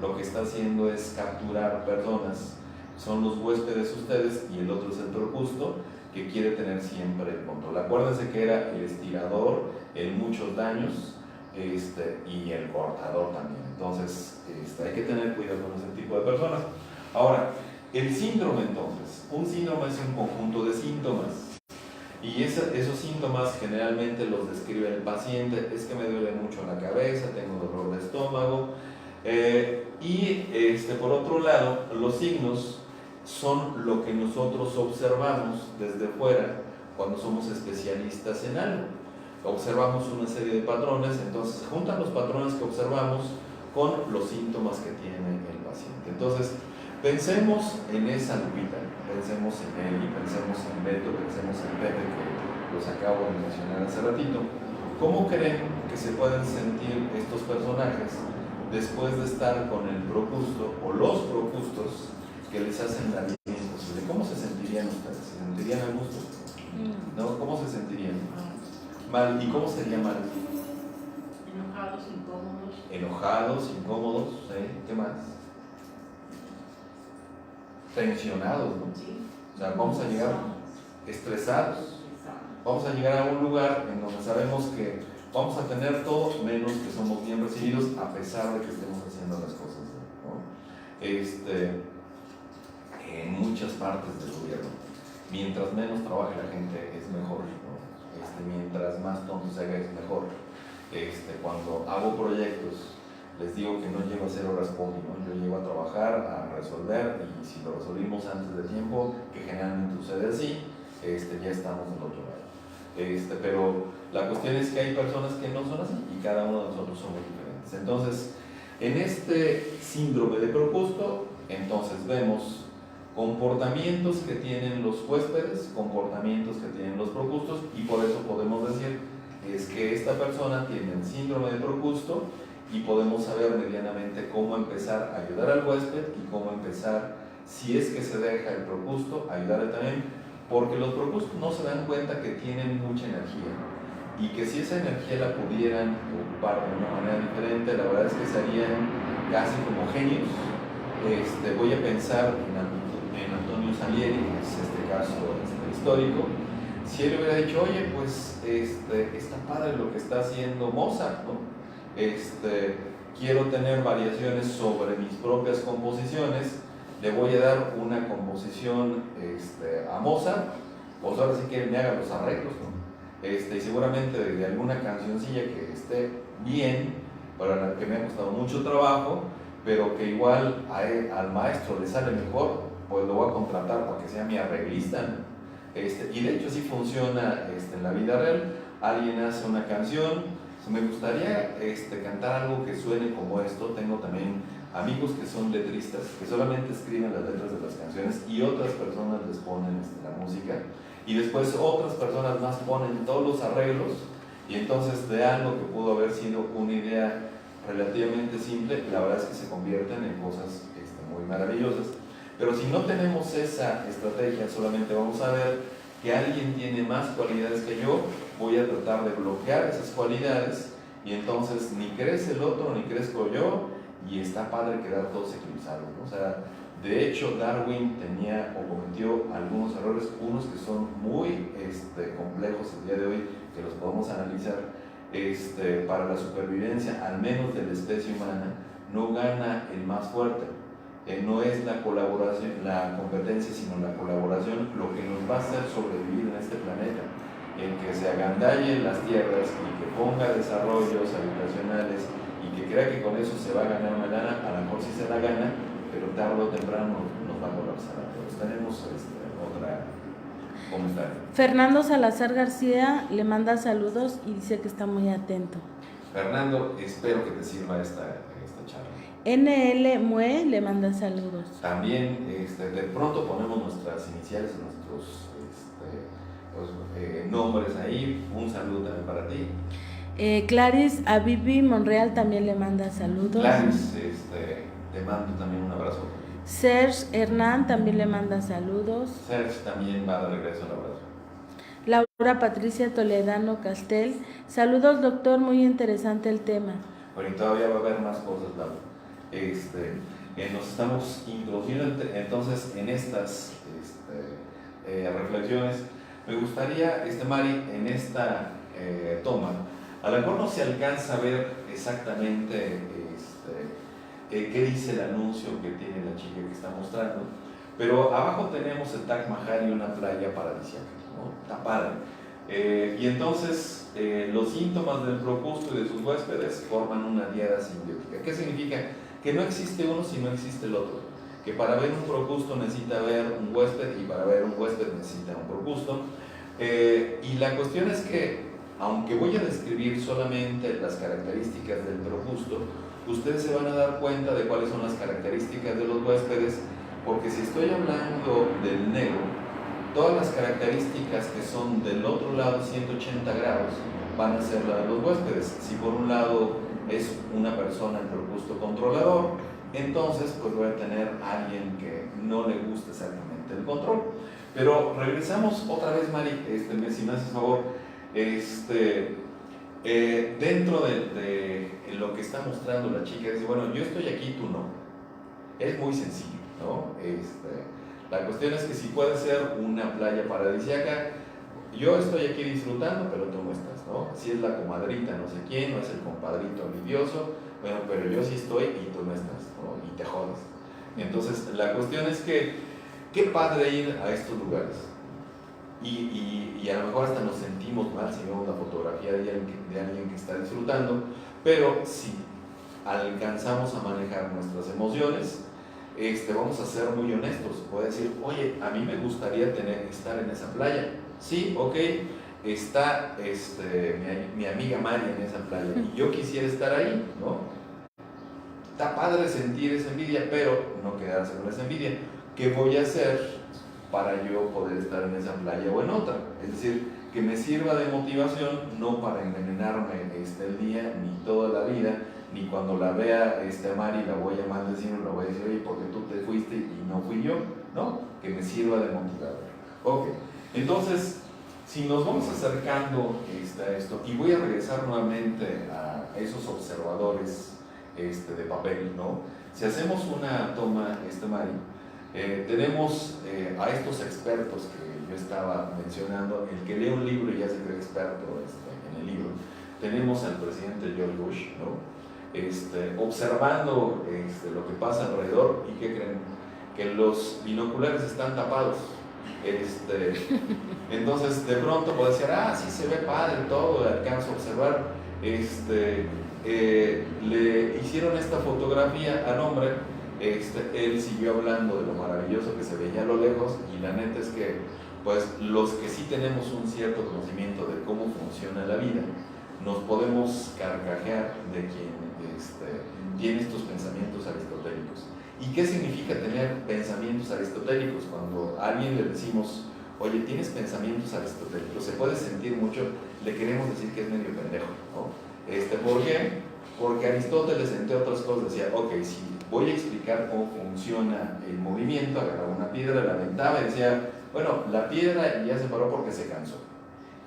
lo que está haciendo es capturar personas. Son los huéspedes ustedes y el otro es el Procusto, que quiere tener siempre el control. Acuérdense que era el estirador, el muchos daños, y el cortador también. Entonces, hay que tener cuidado con ese tipo de personas. Ahora, el síndrome entonces, un síndrome es un conjunto de síntomas, y esos síntomas generalmente los describe el paciente. Es que me duele mucho la cabeza, tengo dolor de estómago, y por otro lado, los signos son lo que nosotros observamos desde fuera cuando somos especialistas en algo. Observamos una serie de patrones, entonces juntan los patrones que observamos con los síntomas que tiene el paciente. Entonces, pensemos en esa Lupita, pensemos en Eli, pensemos en Beto, pensemos en Pepe, que los acabo de mencionar hace ratito. ¿Cómo creen que se pueden sentir estos personajes después de estar con el Procusto o los Procustos que les hacen la vida imposible? ¿Cómo se sentirían ustedes? ¿Se sentirían a gusto? ¿No? ¿Cómo se sentirían? Mal. ¿Y cómo sería mal? Enojados, incómodos. Enojados, incómodos, ¿qué más? Tensionados, ¿no? Sí. O sea, vamos a llegar estresados. Vamos a llegar a un lugar en donde sabemos que vamos a tener todo menos que somos bien recibidos, a pesar de que estemos haciendo las cosas, ¿no? En muchas partes del gobierno, mientras menos trabaje la gente es mejor, ¿no? Mientras más tonto se haga es mejor. Cuando hago proyectos, les digo que no llego a hacer horas poli, ¿no? Yo llego a trabajar, a resolver, y si lo resolvimos antes de tiempo, que generalmente sucede así, ya estamos del otro lado. Pero la cuestión es que hay personas que no son así, y cada uno de nosotros somos diferentes. Entonces, en este síndrome de Procusto, entonces vemos comportamientos que tienen los huéspedes, comportamientos que tienen los Procustos, y por eso podemos decir es que esta persona tiene el síndrome de Procusto, y podemos saber medianamente cómo empezar a ayudar al huésped y cómo empezar, si es que se deja el Procusto, a ayudarle también, porque los Procustos no se dan cuenta que tienen mucha energía, y que si esa energía la pudieran ocupar de una manera diferente, la verdad es que serían casi como genios. Voy a pensar en Antonio Salieri, que es caso histórico. Si él hubiera dicho, oye, pues está padre lo que está haciendo Mozart, ¿no? quiero tener variaciones sobre mis propias composiciones, le voy a dar una composición a Mozart, pues ahora sí que me haga los arreglos, ¿no? Y seguramente de alguna cancioncilla que esté bien, para la que me ha costado mucho trabajo, pero que igual al maestro le sale mejor, pues lo voy a contratar para que sea mi arreglista, ¿no? Y de hecho sí funciona en la vida real. Alguien hace una canción, me gustaría cantar algo que suene como esto. Tengo también amigos que son letristas, que solamente escriben las letras de las canciones y otras personas les ponen la música, y después otras personas más ponen todos los arreglos, y entonces de algo que pudo haber sido una idea relativamente simple, la verdad es que se convierten en cosas muy maravillosas. Pero si no tenemos esa estrategia, solamente vamos a ver que alguien tiene más cualidades que yo, voy a tratar de bloquear esas cualidades, y entonces ni crece el otro ni crezco yo, y está padre quedar todos eclipsados, ¿no? O sea, de hecho Darwin tenía o cometió algunos errores, unos que son muy complejos el día de hoy, que los podemos analizar. Para la supervivencia, al menos de la especie humana, no gana el más fuerte. No es la colaboración, la competencia, sino la colaboración lo que nos va a hacer sobrevivir en este planeta. El que se agandallen las tierras y que ponga desarrollos habitacionales y que crea que con eso se va a ganar una lana, a lo mejor sí se la gana, pero tarde o temprano nos va a colapsar a todos. Tenemos otra comentario. Fernando Salazar García le manda saludos y dice que está muy atento. Fernando, espero que te sirva esta charla. NL Mue le manda saludos. También de pronto ponemos nuestras iniciales, nuestros nombres ahí. Un saludo también para ti. Clarice Abibi Monreal también le manda saludos. Clarice, te mando también un abrazo. Serge Hernán también le manda saludos. Serge también va de regreso un abrazo. Laura Patricia Toledano Castel, saludos doctor, muy interesante el tema. Bueno, y todavía va a haber más cosas, Laura. Nos estamos introduciendo entonces en estas reflexiones. Me gustaría, Mari, en esta toma, a lo mejor no se alcanza a ver exactamente qué dice el anuncio que tiene la chica que está mostrando, pero abajo tenemos el Taj Mahal y una playa paradisíaca, ¿no? Está padre. Y entonces los síntomas del procusto y de sus huéspedes forman una diada simbiótica. ¿Qué significa? Que no existe uno si no existe el otro. Que para ver un procusto necesita ver un huésped, y para ver un huésped necesita un procusto. Y la cuestión es que, aunque voy a describir solamente las características del procusto, ustedes se van a dar cuenta de cuáles son las características de los huéspedes, porque si estoy hablando del negro, todas las características que son del otro lado 180 grados van a ser las de los huéspedes. Si por un lado es una persona en procusto controlador, entonces pues voy a tener a alguien que no le gusta exactamente el control. Pero regresamos otra vez, Mari, si me haces favor, dentro de lo que está mostrando la chica, dice, bueno, yo estoy aquí, tú no. Es muy sencillo, ¿no? La cuestión es que si puede ser una playa paradisíaca, yo estoy aquí disfrutando, pero tú no estás, ¿no? Si es la comadrita no sé quién, no es el compadrito envidioso, bueno, pero yo sí estoy y tú no estás, ¿no? Y te jodes. Entonces, la cuestión es que, qué padre ir a estos lugares. Y a lo mejor hasta nos sentimos mal si vemos la fotografía de alguien que está disfrutando, pero si alcanzamos a manejar nuestras emociones, vamos a ser muy honestos. Voy a decir, oye, a mí me gustaría estar en esa playa. Sí, ok, está mi amiga Mari en esa playa y yo quisiera estar ahí, ¿no? Está padre sentir esa envidia, pero no quedarse con esa envidia. ¿Qué voy a hacer para yo poder estar en esa playa o en otra? Es decir, que me sirva de motivación, no para envenenarme el día, ni toda la vida, ni cuando la vea a Mari la voy a maldecir, la voy a decir, oye, porque tú te fuiste y no fui yo, ¿no? Que me sirva de motivador. Ok, entonces, si nos vamos acercando a esto, y voy a regresar nuevamente a esos observadores de papel, ¿no? Si hacemos una toma, Mari, tenemos a estos expertos que yo estaba mencionando, el que lee un libro y ya se cree experto en el libro. tenemos al presidente George Bush, ¿no? Observando lo que pasa alrededor, y ¿qué creen? Que los binoculares están tapados. Entonces de pronto puede decir, sí se ve padre todo, alcanzo a observar. Le hicieron esta fotografía al hombre, él siguió hablando de lo maravilloso que se veía a lo lejos, y la neta es que pues los que sí tenemos un cierto conocimiento de cómo funciona la vida, nos podemos carcajear de quien tiene estos pensamientos aristotélicos. ¿Y qué significa tener pensamientos aristotélicos? Cuando a alguien le decimos, oye, tienes pensamientos aristotélicos, se puede sentir mucho, le queremos decir que es medio pendejo, ¿no? ¿Por qué? Porque Aristóteles, entre otras cosas, decía, ok, si voy a explicar cómo funciona el movimiento, agarraba una piedra, la aventaba y decía, bueno, la piedra ya se paró porque se cansó.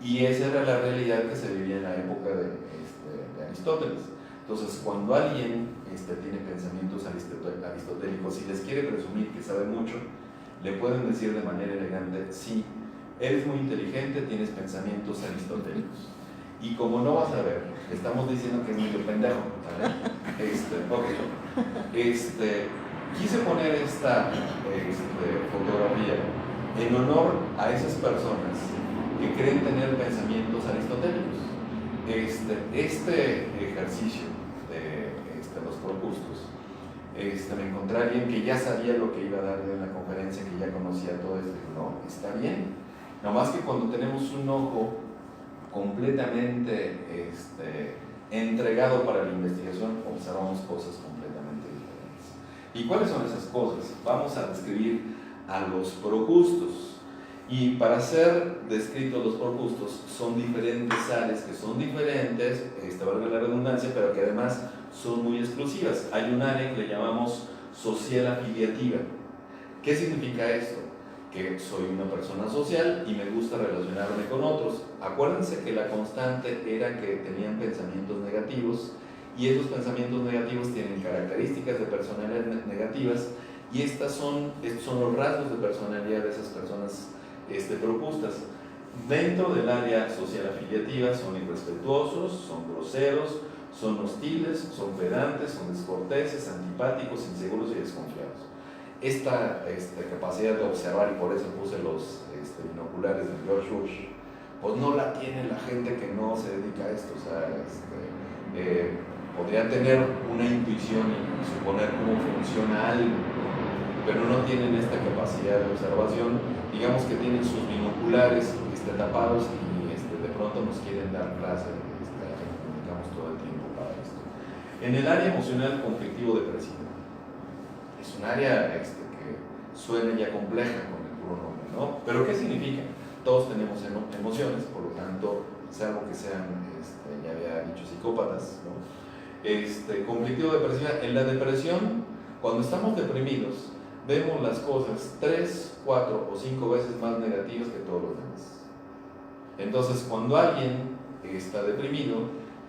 Y esa era la realidad que se vivía en la época de Aristóteles. Entonces, cuando alguien tiene pensamientos aristotélicos y les quiere presumir que sabe mucho, le pueden decir de manera elegante, sí, eres muy inteligente, tienes pensamientos aristotélicos. Y como no vas a ver, estamos diciendo que es medio pendejo, ¿vale? Quise poner esta fotografía en honor a esas personas que creen tener pensamientos aristotélicos. Este ejercicio de los propustos, me encontré a alguien que ya sabía lo que iba a dar en la conferencia, que ya conocía todo esto, y no, está bien. Nomás que cuando tenemos un ojo completamente entregado para la investigación, observamos cosas completamente diferentes. ¿Y cuáles son esas cosas? Vamos a describir a los propustos. Y para ser descritos los propustos, son diferentes áreas que son diferentes, valga la redundancia, pero que además son muy exclusivas. Hay un área que le llamamos social afiliativa. ¿Qué significa esto? Que soy una persona social y me gusta relacionarme con otros. Acuérdense que la constante era que tenían pensamientos negativos, y esos pensamientos negativos tienen características de personalidad negativas, y estos son los rasgos de personalidad de esas personas propustas. Dentro del área social afiliativa son irrespetuosos, son groseros, son hostiles, son pedantes, son descorteses, antipáticos, inseguros y desconfiados. Esta capacidad de observar, y por eso puse los binoculares de George Bush, pues no la tiene la gente que no se dedica a esto. O sea, podría tener una intuición y suponer cómo funciona algo, pero no tienen esta capacidad de observación. Digamos que tienen sus binoculares tapados, y de pronto nos quieren dar clase, comunicamos todo el tiempo para esto. En el área emocional conflictivo-depresiva, es un área que suena ya compleja con el puro nombre, ¿no? Pero ¿qué significa? Todos tenemos emociones, por lo tanto, salvo que sean, ya había dicho, psicópatas, ¿no? Conflictivo-depresiva, en la depresión, cuando estamos deprimidos, vemos las cosas 3, 4 o 5 veces más negativas que todos los demás. Entonces, cuando alguien está deprimido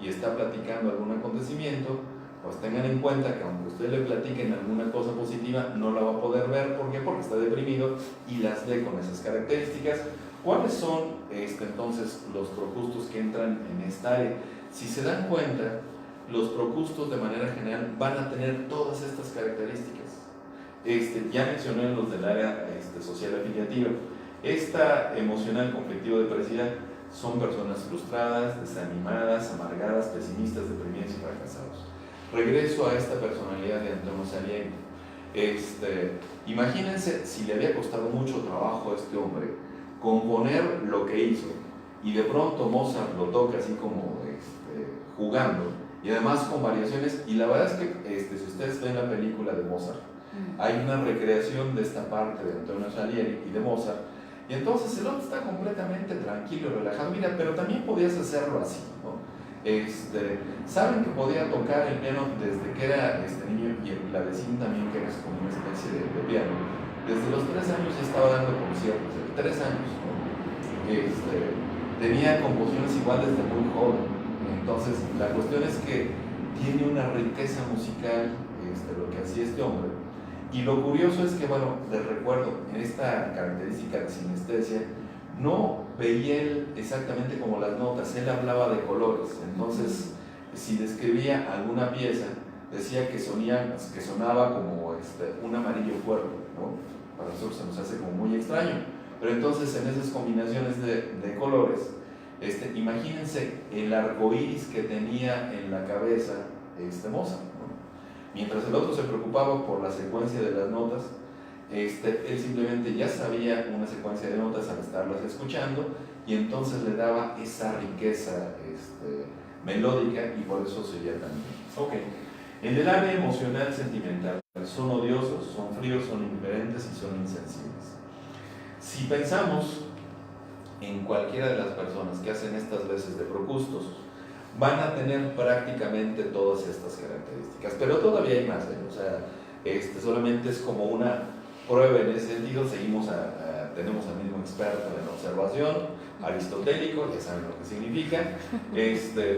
y está platicando algún acontecimiento, pues tengan en cuenta que aunque usted le platiquen alguna cosa positiva, no la va a poder ver. ¿Por qué? Porque está deprimido y las ve con esas características. ¿Cuáles son entonces los propustos que entran en esta área? Si se dan cuenta, los propustos de manera general van a tener todas estas características. Ya mencioné los del área social afiliativa. Esta emocional conflictivo-depresiva son personas frustradas, desanimadas, amargadas, pesimistas, deprimidas y fracasados. Regreso a esta personalidad de Antonio Salieri. Imagínense si le había costado mucho trabajo a este hombre componer lo que hizo, y de pronto Mozart lo toca así como jugando, y además con variaciones. Y la verdad es que si ustedes ven la película de Mozart, hay una recreación de esta parte de Antonio Salieri y de Mozart, y entonces el otro está completamente tranquilo, relajado. Mira, pero también podías hacerlo así, ¿no? Saben que podía tocar el piano desde que era niño, y el clavecín también, que era como una especie de piano. Desde los 3 años ya estaba dando conciertos, de 3 años, ¿no? Tenía composiciones igual desde muy joven. Entonces, la cuestión es que tiene una riqueza musical, lo que hacía este hombre. Y lo curioso es que, bueno, les recuerdo, en esta característica de sinestesia, no veía él exactamente como las notas, él hablaba de colores. Entonces, si describía alguna pieza, decía que sonaba como un amarillo fuerte, ¿no? Para nosotros se nos hace como muy extraño. Pero entonces, en esas combinaciones de colores, imagínense el arco iris que tenía en la cabeza Mozart, ¿no? Mientras el otro se preocupaba por la secuencia de las notas, él simplemente ya sabía una secuencia de notas al estarlas escuchando, y entonces le daba esa riqueza melódica, y por eso se oía tan bien. Ok. En el área emocional sentimental, son odiosos, son fríos, son indiferentes y son insensibles. Si pensamos en cualquiera de las personas que hacen estas veces de Procustos, van a tener prácticamente todas estas características, pero todavía hay más, O sea, solamente es como una prueba en ese sentido. Tenemos al mismo experto en observación, aristotélico, ya saben lo que significa.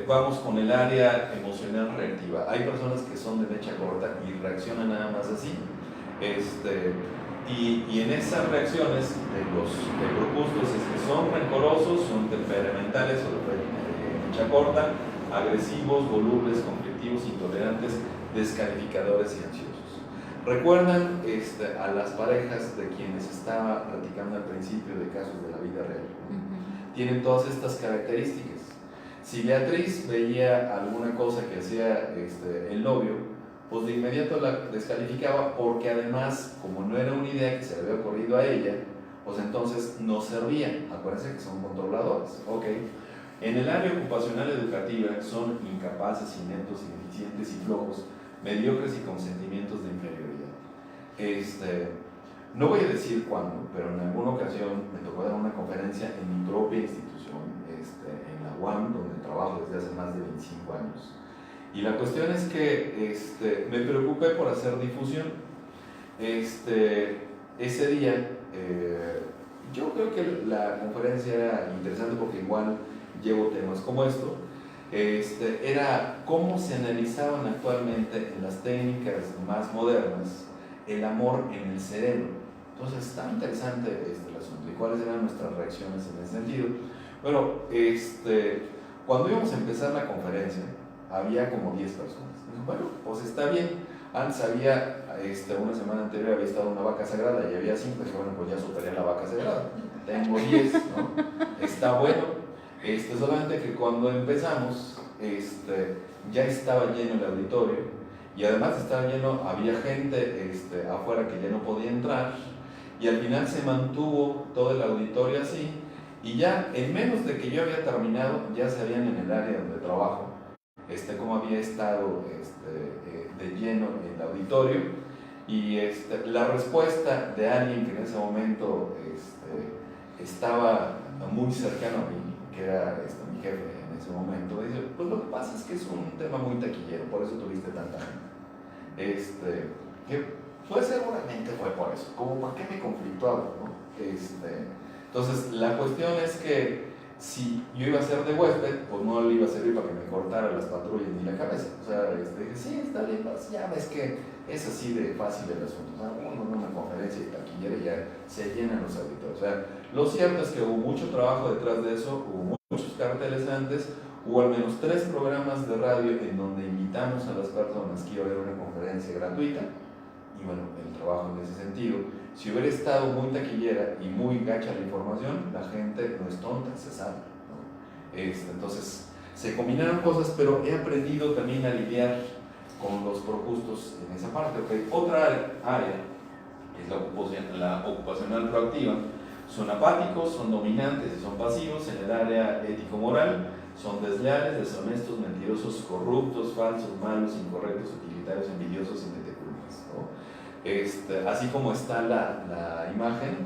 Vamos con el área emocional reactiva. Hay personas que son de mecha corta y reaccionan nada más así. Y en esas reacciones de los Procustos es que son rencorosos, son temperamentales o de mecha corta, agresivos, volubles, conflictivos, intolerantes, descalificadores y ansiosos. ¿Recuerdan a las parejas de quienes estaba platicando al principio de casos de la vida real? Tienen todas estas características. Si Beatriz veía alguna cosa que hacía el novio, pues de inmediato la descalificaba, porque además, como no era una idea que se le había ocurrido a ella, pues entonces no servía. Acuérdense que son controladores. Okay. En el área ocupacional educativa son incapaces, ineptos, ineficientes y flojos, mediocres y con sentimientos de inferioridad. No voy a decir cuándo, pero en alguna ocasión me tocó dar una conferencia en mi propia institución, en la UAM, donde trabajo desde hace más de 25 años. Y la cuestión es que me preocupé por hacer difusión. Ese día, yo creo que la conferencia era interesante porque igual llevo temas como esto. Era cómo se analizaban actualmente en las técnicas más modernas el amor en el cerebro. Entonces, está interesante el asunto y cuáles eran nuestras reacciones en ese sentido. Bueno, cuando íbamos a empezar la conferencia, había como 10 personas. Dijo, bueno, pues está bien. Antes había, una semana anterior había estado una vaca sagrada y había 5. Dije, bueno, pues ya superé la vaca sagrada. Tengo 10, ¿no? Está bueno. Solamente que cuando empezamos, ya estaba lleno el auditorio, y además de estar lleno, había gente afuera que ya no podía entrar, y al final se mantuvo todo el auditorio así, y ya en menos de que yo había terminado, ya sabían en el área donde trabajo, cómo había estado de lleno el auditorio, y la respuesta de alguien que en ese momento estaba muy cercano a mí, que era mi jefe en ese momento, dice, pues lo que pasa es que es un tema muy taquillero, por eso tuviste tanta gente. Que pues seguramente fue por eso, como para qué me conflictuaba, ¿no? Entonces la cuestión es que si yo iba a ser de huésped, pues no le iba a servir para que me cortara las patrullas ni la cabeza. O sea, dije, sí, está bien, pues ya ves que es así de fácil el asunto. O sea, uno en una conferencia de taquillera ya se llenan los auditorios. O sea, lo cierto es que hubo mucho trabajo detrás de eso, hubo muchos carteles antes, hubo al menos 3 programas de radio en donde invitamos a las personas que iban a ver una conferencia gratuita, y bueno, el trabajo en ese sentido. Si hubiera estado muy taquillera y muy gacha la información, la gente no es tonta, se sabe, ¿no? Entonces, se combinaron cosas, pero he aprendido también a lidiar con los Procustos en esa parte. ¿Okay? Otra área es la ocupacional proactiva. Son apáticos, son dominantes y son pasivos. En el área ético-moral son desleales, deshonestos, mentirosos, corruptos, falsos, malos, incorrectos, utilitarios, envidiosos y meteculpas, ¿no? Así como está la imagen,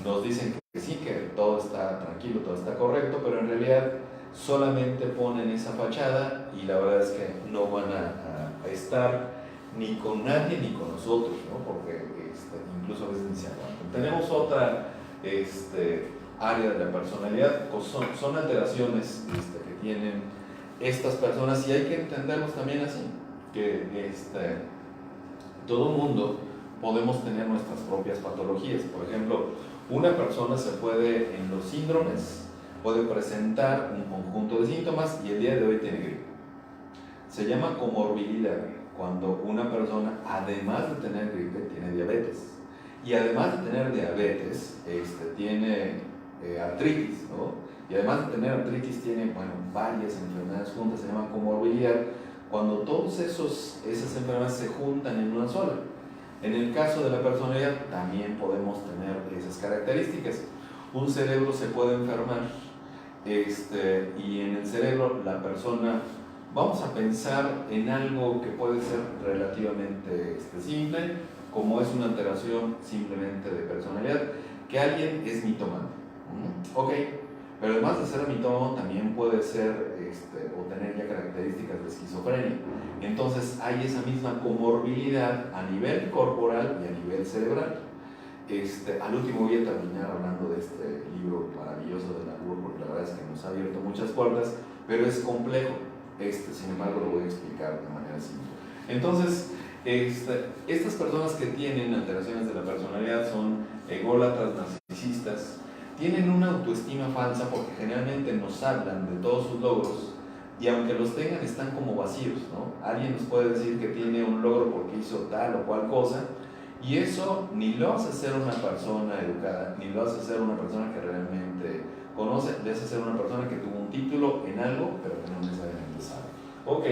nos dicen que sí, que todo está tranquilo, todo está correcto, pero en realidad solamente ponen esa fachada, y la verdad es que no van a estar ni con nadie ni con nosotros, ¿no? Porque incluso a veces ni se aguantan. Tenemos otra área de la personalidad, pues son alteraciones que tienen estas personas, y hay que entenderlos también así, que todo mundo podemos tener nuestras propias patologías. Por ejemplo, Una persona se puede, en los síndromes, puede presentar un conjunto de síntomas y el día de hoy tiene gripe. Se llama comorbilidad cuando una persona, además de tener gripe, tiene diabetes. Y además de tener diabetes, tiene artritis, ¿no? Y además de tener artritis, tiene, bueno, varias enfermedades juntas, se llama comorbilidad, cuando todas esas enfermedades se juntan en una sola. En el caso de la personalidad, también podemos tener esas características. Un cerebro se puede enfermar, y en el cerebro la persona, vamos a pensar en algo que puede ser relativamente simple, como es una alteración simplemente de personalidad, que alguien es mitómano. Ok, pero además de ser mitómano también puede ser o tener ya características de esquizofrenia. Entonces hay esa misma comorbilidad a nivel corporal y a nivel cerebral. Al último voy a terminar hablando de este libro maravilloso de Lacour, porque la verdad es que nos ha abierto muchas puertas, pero es complejo. Sin embargo, lo voy a explicar de manera simple. Entonces, estas personas que tienen alteraciones de la personalidad son ególatras, narcisistas, tienen una autoestima falsa porque generalmente nos hablan de todos sus logros y aunque los tengan están como vacíos, ¿no? Alguien nos puede decir que tiene un logro porque hizo tal o cual cosa y eso ni lo hace ser una persona educada, ni lo hace ser una persona que realmente conoce, le hace ser una persona que tuvo un título en algo pero que no necesariamente sabe. Ok,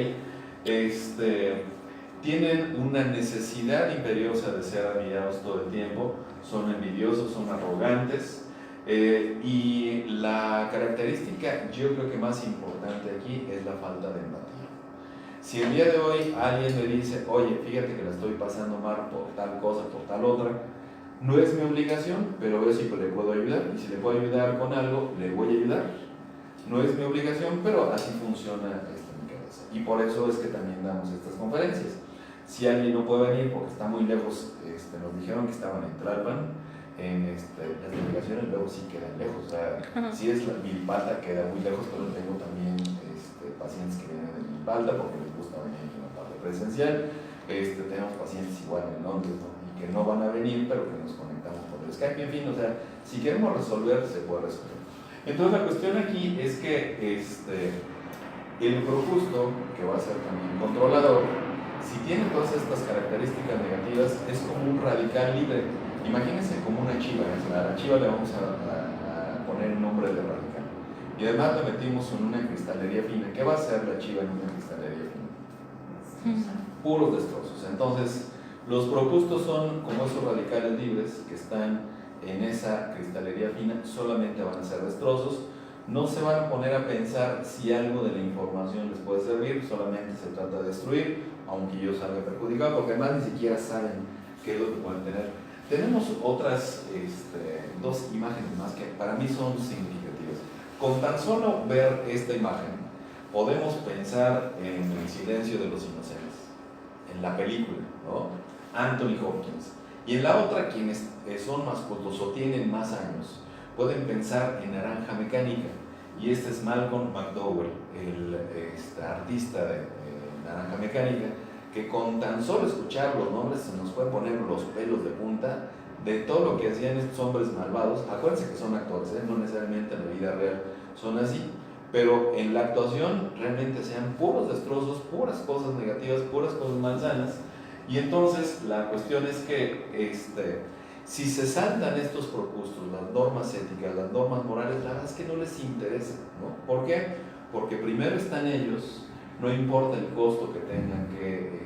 tienen una necesidad imperiosa de ser admirados todo el tiempo, son envidiosos, son arrogantes, y la característica yo creo que más importante aquí es la falta de empatía. Si el día de hoy alguien me dice, oye, fíjate que la estoy pasando mal por tal cosa, por tal otra, no es mi obligación, pero veo si le puedo ayudar, y si le puedo ayudar con algo, le voy a ayudar. No es mi obligación, pero así funciona esto en mi cabeza. Y por eso es que también damos estas conferencias. Si alguien no puede venir porque está muy lejos, nos dijeron que estaban en Tlalpan, las delegaciones luego sí quedan lejos, o sea, si es la Milpalta queda muy lejos, pero tengo también pacientes que vienen de Milpalta porque les gusta venir en la parte presencial, tenemos pacientes igual en Londres, ¿no? Y que no van a venir, pero que nos conectamos por el Skype, en fin, o sea, si queremos resolver, se puede resolver. Entonces la cuestión aquí es que el projusto, que va a ser también controlador, si tiene todas estas características negativas, es como un radical libre. Imagínense como una chiva, a la chiva le vamos a poner el nombre de radical. Y además la metimos en una cristalería fina. ¿Qué va a hacer la chiva en una cristalería fina? Puros destrozos. Entonces, los propustos son como esos radicales libres que están en esa cristalería fina, solamente van a ser destrozos. No se van a poner a pensar si algo de la información les puede servir, solamente se trata de destruir, aunque yo salga perjudicado, porque además ni siquiera saben qué es lo que pueden tener. Tenemos otras dos imágenes más que para mí son significativas. Con tan solo ver esta imagen, podemos pensar en El silencio de los inocentes, en la película, ¿no? Anthony Hopkins. Y en la otra, quienes son más cultos o tienen más años, pueden pensar en Naranja Mecánica. Y este es Malcolm McDowell, el artista de Naranja Mecánica, que con tan solo escuchar los nombres se nos pueden poner los pelos de punta de todo lo que hacían estos hombres malvados. Acuérdense que son actores, no necesariamente en la vida real son así, pero en la actuación realmente sean puros destrozos, puras cosas negativas, puras cosas malsanas. Y entonces la cuestión es que si se saltan estos propustos, las normas éticas, las normas morales, la verdad es que no les interesa, ¿no? ¿Por qué? Porque primero están ellos. No importa el costo que tengan que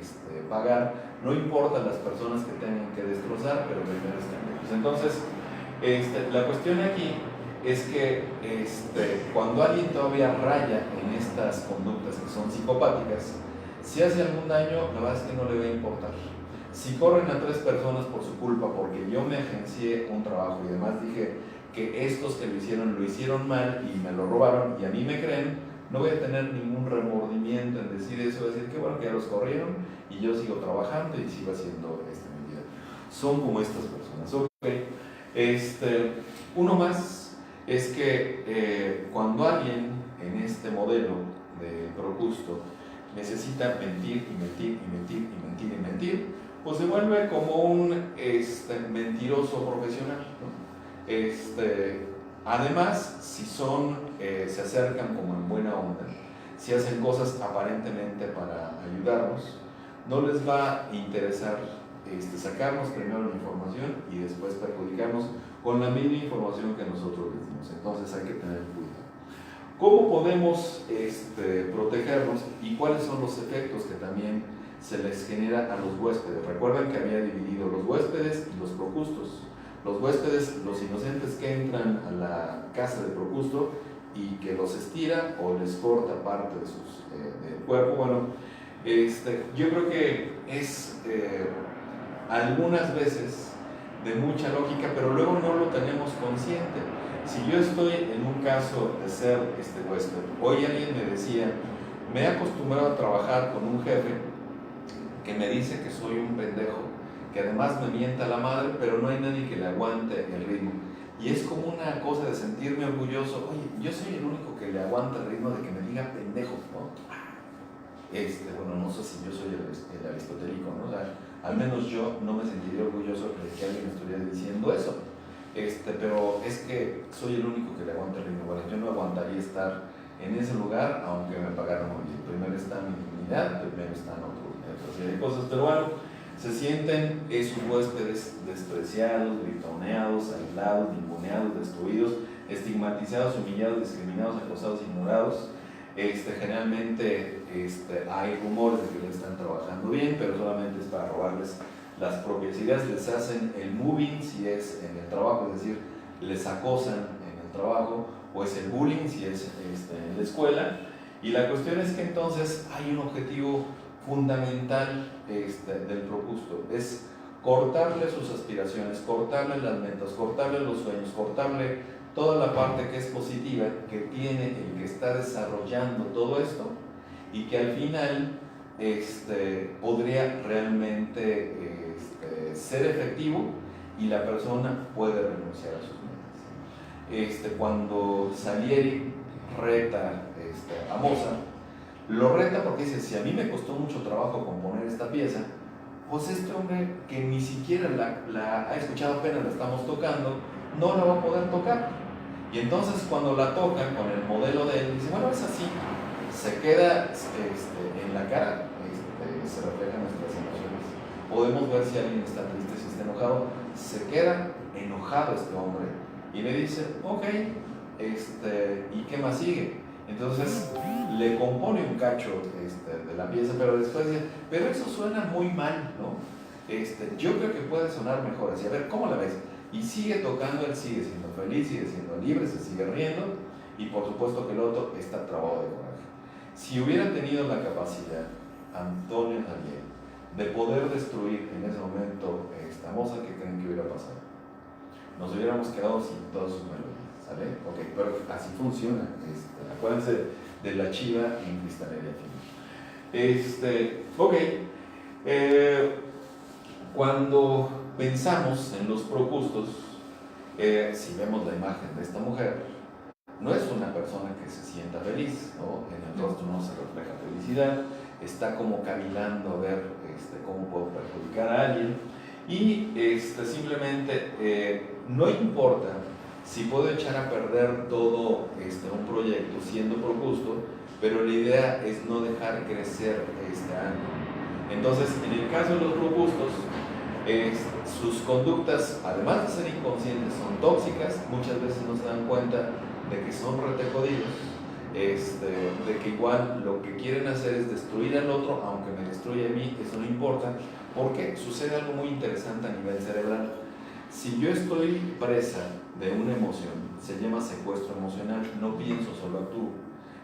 pagar, no importa las personas que tengan que destrozar, pero primero están ellos. Entonces, la cuestión aquí es que cuando alguien todavía raya en estas conductas que son psicopáticas, si hace algún daño, la verdad es que no le va a importar. Si corren a 3 personas por su culpa, porque yo me agencié un trabajo y además dije que estos que lo hicieron mal y me lo robaron y a mí me creen, no voy a tener ningún remordimiento en decir eso, decir que bueno, que ya los corrieron y yo sigo trabajando y sigo haciendo mi vida. Son como estas personas. Okay. Uno más es que cuando alguien en este modelo de Procusto necesita mentir y mentir y mentir y mentir y mentir, pues se vuelve como un mentiroso profesional, ¿no? Además, si se acercan como en buena onda, si hacen cosas aparentemente para ayudarnos, no les va a interesar sacarnos primero la información y después perjudicarnos con la misma información que nosotros les dimos. Entonces hay que tener cuidado. ¿Cómo podemos protegernos y cuáles son los efectos que también se les genera a los huéspedes? Recuerden que había dividido los huéspedes y los procustos. Los huéspedes, los inocentes que entran a la casa de procusto y que los estira o les corta parte de del cuerpo. Bueno, yo creo que es algunas veces de mucha lógica, pero luego no lo tenemos consciente. Si yo estoy en un caso de ser huésped, hoy alguien me decía, me he acostumbrado a trabajar con un jefe que me dice que soy un pendejo, que además me mienta la madre, pero no hay nadie que le aguante el ritmo. Y es como una cosa de sentirme orgulloso. Oye, yo soy el único que le aguanta el ritmo de que me diga pendejo, ¿no? Bueno, no sé si yo soy el aristotélico, ¿no? O sea, al menos yo no me sentiría orgulloso de que alguien me estuviera diciendo eso. Pero es que soy el único que le aguanta el ritmo. Bueno, yo no aguantaría estar en ese lugar aunque me pagaran muy bien. Primero está mi dignidad, primero están otra serie de cosas, pero bueno, se sienten esos huéspedes despreciados, gritoneados, aislados, ninguneados, destruidos, estigmatizados, humillados, discriminados, acosados, ignorados. Generalmente hay rumores de que le están trabajando bien, pero solamente es para robarles las propias ideas. Les hacen el moving si es en el trabajo, es decir, les acosan en el trabajo, o es el bullying si es en la escuela. Y la cuestión es que entonces hay un objetivo fundamental del procusto, es cortarle sus aspiraciones, cortarle las metas, cortarle los sueños, cortarle toda la parte que es positiva que tiene el que está desarrollando todo esto, y que al final podría realmente ser efectivo y la persona puede renunciar a sus metas. Cuando Salieri reta a Mozart, lo reta porque dice, si a mí me costó mucho trabajo componer esta pieza, pues este hombre que ni siquiera la ha escuchado, apenas la estamos tocando, no la va a poder tocar. Y entonces cuando la tocan con el modelo de él, dice, bueno, es así, se queda en la cara, se reflejan nuestras emociones. Podemos ver si alguien está triste, si está enojado, se queda enojado este hombre y le dice, ok, ¿y qué más sigue? Entonces le compone un cacho de la pieza, pero después dice, pero eso suena muy mal, ¿no? Yo creo que puede sonar mejor así, a ver, ¿cómo la ves? Y sigue tocando, él sigue siendo feliz, sigue siendo libre, se sigue riendo, y por supuesto que el otro está trabado de coraje. Si hubiera tenido la capacidad, Antonio Salieri, de poder destruir en ese momento esta moza, ¿qué creen que hubiera pasado? Nos hubiéramos quedado sin todas sus melodías, ¿sale? Ok, pero así funciona. Acuérdense de la chiva en cristalería fina. Ok, cuando pensamos en los procustos, si vemos la imagen de esta mujer, no es una persona que se sienta feliz, ¿no? En el rostro no se refleja felicidad, está como cavilando a ver cómo puedo perjudicar a alguien, y simplemente no importa si puedo echar a perder todo un proyecto siendo procusto, pero la idea es no dejar crecer este ánimo. Entonces, en el caso de los procustos, sus conductas, además de ser inconscientes, son tóxicas. Muchas veces no se dan cuenta de que son retecodidos, de que igual lo que quieren hacer es destruir al otro, aunque me destruya a mí, eso no importa, porque sucede algo muy interesante a nivel cerebral. Si yo estoy presa de una emoción, se llama secuestro emocional, no pienso, solo actúo.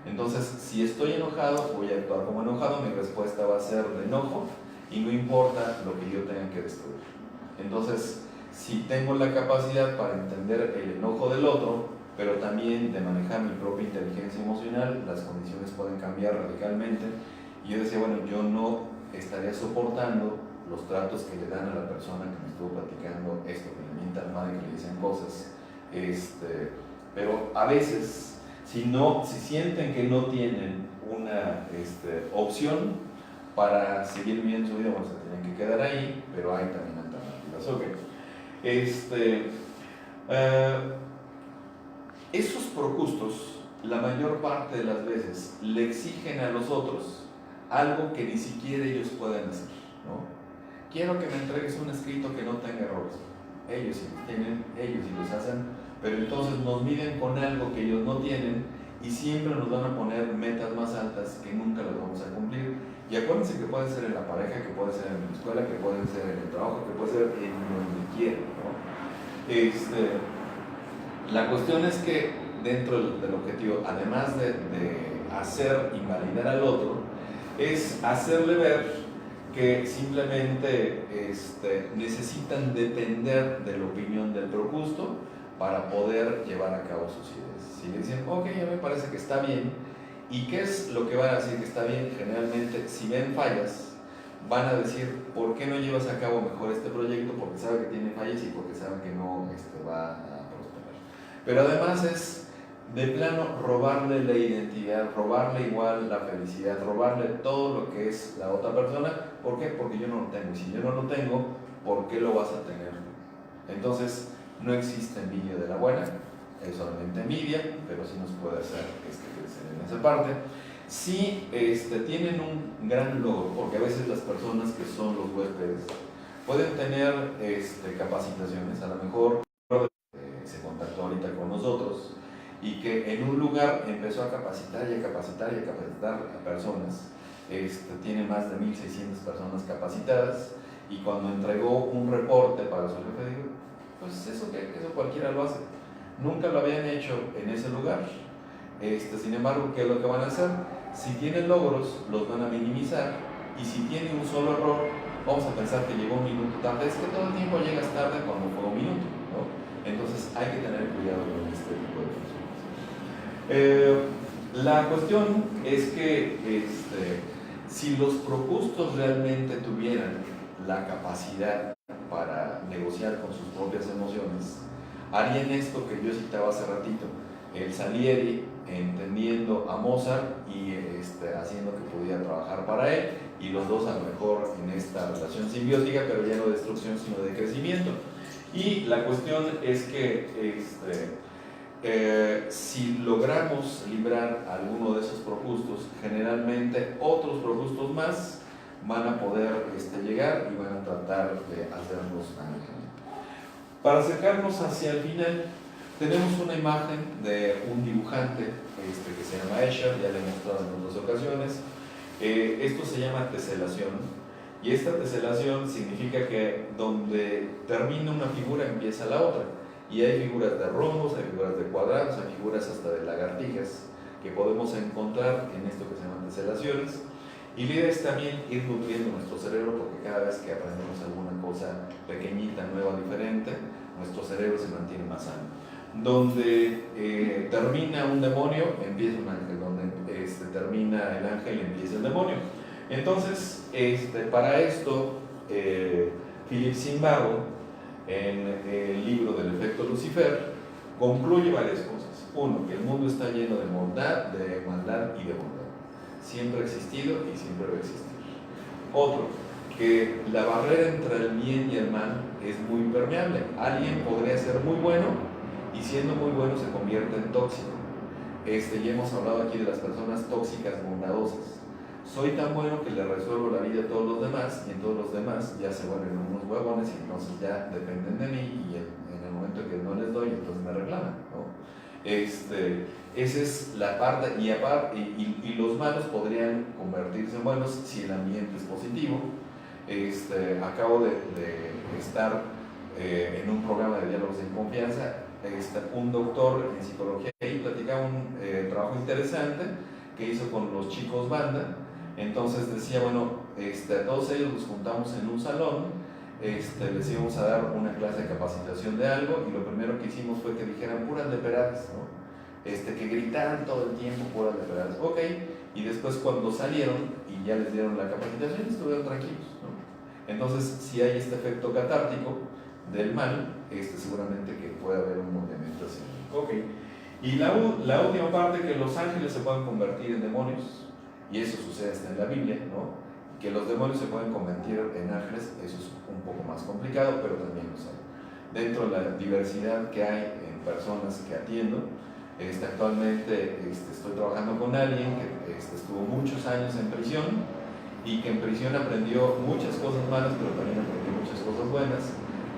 Entonces, si estoy enojado, voy a actuar como enojado, mi respuesta va a ser de enojo, y no importa lo que yo tenga que destruir. Entonces, si tengo la capacidad para entender el enojo del otro, pero también de manejar mi propia inteligencia emocional, las condiciones pueden cambiar radicalmente. Y yo decía, bueno, yo no estaría soportando los tratos que le dan a la persona que me estuvo platicando esto, que le mientan mal y que le dicen cosas. Pero a veces, si sienten que no tienen una opción para seguir viviendo su vida, bueno, se tienen que quedar ahí, pero hay también alternativas. Okay. Esos procustos, la mayor parte de las veces, le exigen a los otros algo que ni siquiera ellos pueden hacer, ¿no? Quiero que me entregues un escrito que no tenga errores. Ellos sí los tienen, ellos sí los hacen, pero entonces nos miden con algo que ellos no tienen y siempre nos van a poner metas más altas que nunca las vamos a cumplir. Y acuérdense que puede ser en la pareja, que puede ser en la escuela, que puede ser en el trabajo, que puede ser en donde quieran, ¿no? La cuestión es que dentro del objetivo, además de hacer invalidar al otro, es hacerle ver que simplemente necesitan depender de la opinión del procusto para poder llevar a cabo sus ideas. Si le dicen, ok, ya me parece que está bien, ¿y qué es lo que van a decir que está bien? Generalmente, si ven fallas, van a decir, ¿por qué no llevas a cabo mejor este proyecto? Porque saben que tiene fallas y porque saben que no va a prosperar. Pero además es de plano robarle la identidad, robarle igual la felicidad, robarle todo lo que es la otra persona. ¿Por qué? Porque yo no lo tengo. Y si yo no lo tengo, ¿por qué lo vas a tener? Entonces, no existe envidia de la buena, es solamente envidia, pero sí nos puede hacer crecer en esa parte. Si tienen un gran logro, porque a veces las personas que son los huéspedes pueden tener capacitaciones, a lo mejor se contactó ahorita con nosotros y que en un lugar empezó a capacitar y a capacitar y a capacitar a personas. Tiene más de 1,600 personas capacitadas y cuando entregó un reporte para su jefe dijo, pues eso cualquiera lo hace. Nunca lo habían hecho en ese lugar. Sin embargo, ¿qué es lo que van a hacer? Si tienen logros, los van a minimizar, y si tienen un solo error, vamos a pensar que llegó un minuto tarde. Es que todo el tiempo llegas tarde cuando fue un minuto, ¿no? Entonces hay que tener cuidado con este tipo de personas. La cuestión es que si los procustos realmente tuvieran la capacidad para negociar con sus propias emociones, harían esto que yo citaba hace ratito, el Salieri entendiendo a Mozart y haciendo que pudiera trabajar para él, y los dos a lo mejor en esta relación simbiótica, pero ya no de destrucción sino de crecimiento. Y la cuestión es que si logramos librar alguno de esos procustos, generalmente otros procustos más van a poder llegar y van a tratar de hacernos daño. Para acercarnos hacia el final, tenemos una imagen de un dibujante que se llama Escher, ya le he mostrado en otras ocasiones. Esto se llama teselación, y esta teselación significa que donde termina una figura empieza la otra, y hay figuras de rombos, hay figuras de cuadrados, hay figuras hasta de lagartijas que podemos encontrar en esto que se llaman teselaciones. Y la idea es también ir nutriendo nuestro cerebro, porque cada vez que aprendemos alguna cosa pequeñita, nueva, diferente, nuestro cerebro se mantiene más sano. Donde termina un demonio, empieza un ángel. Donde termina el ángel, empieza el demonio. Entonces, para esto, Philip Zimbardo, en el libro del efecto Lucifer, concluye varias cosas. Uno, que el mundo está lleno de maldad y de bondad. Siempre ha existido y siempre va a existir. Otro, que la barrera entre el bien y el mal es muy permeable. Alguien podría ser muy bueno y siendo muy bueno se convierte en tóxico. Ya hemos hablado aquí de las personas tóxicas bondadosas. Soy tan bueno que le resuelvo la vida a todos los demás, y en todos los demás ya se vuelven unos huevones y entonces ya dependen de mí, y en el momento que no les doy, entonces me reclaman, ¿no? Esa es la parte, y los malos podrían convertirse en buenos si el ambiente es positivo. Acabo de estar en un programa de diálogos en confianza, un doctor en psicología, y platicaba un trabajo interesante que hizo con los chicos banda. Entonces decía, bueno, a todos ellos los juntamos en un salón, les íbamos a dar una clase de capacitación de algo, y lo primero que hicimos fue que dijeran puras leperadas, ¿no? Que gritaran todo el tiempo puras leperadas. Ok, y después cuando salieron y ya les dieron la capacitación, estuvieron tranquilos, ¿no? Entonces, si hay este efecto catártico del mal, seguramente que puede haber un movimiento así. Ok, y la última parte, que los ángeles se pueden convertir en demonios, y eso sucede hasta en la Biblia, ¿no? Que los demonios se pueden convertir en ángeles, eso es un poco más complicado, pero también lo saben. dentro de la diversidad que hay en personas que atiendo. Actualmente estoy trabajando con alguien que estuvo muchos años en prisión y que en prisión aprendió muchas cosas malas, pero también aprendió muchas cosas buenas,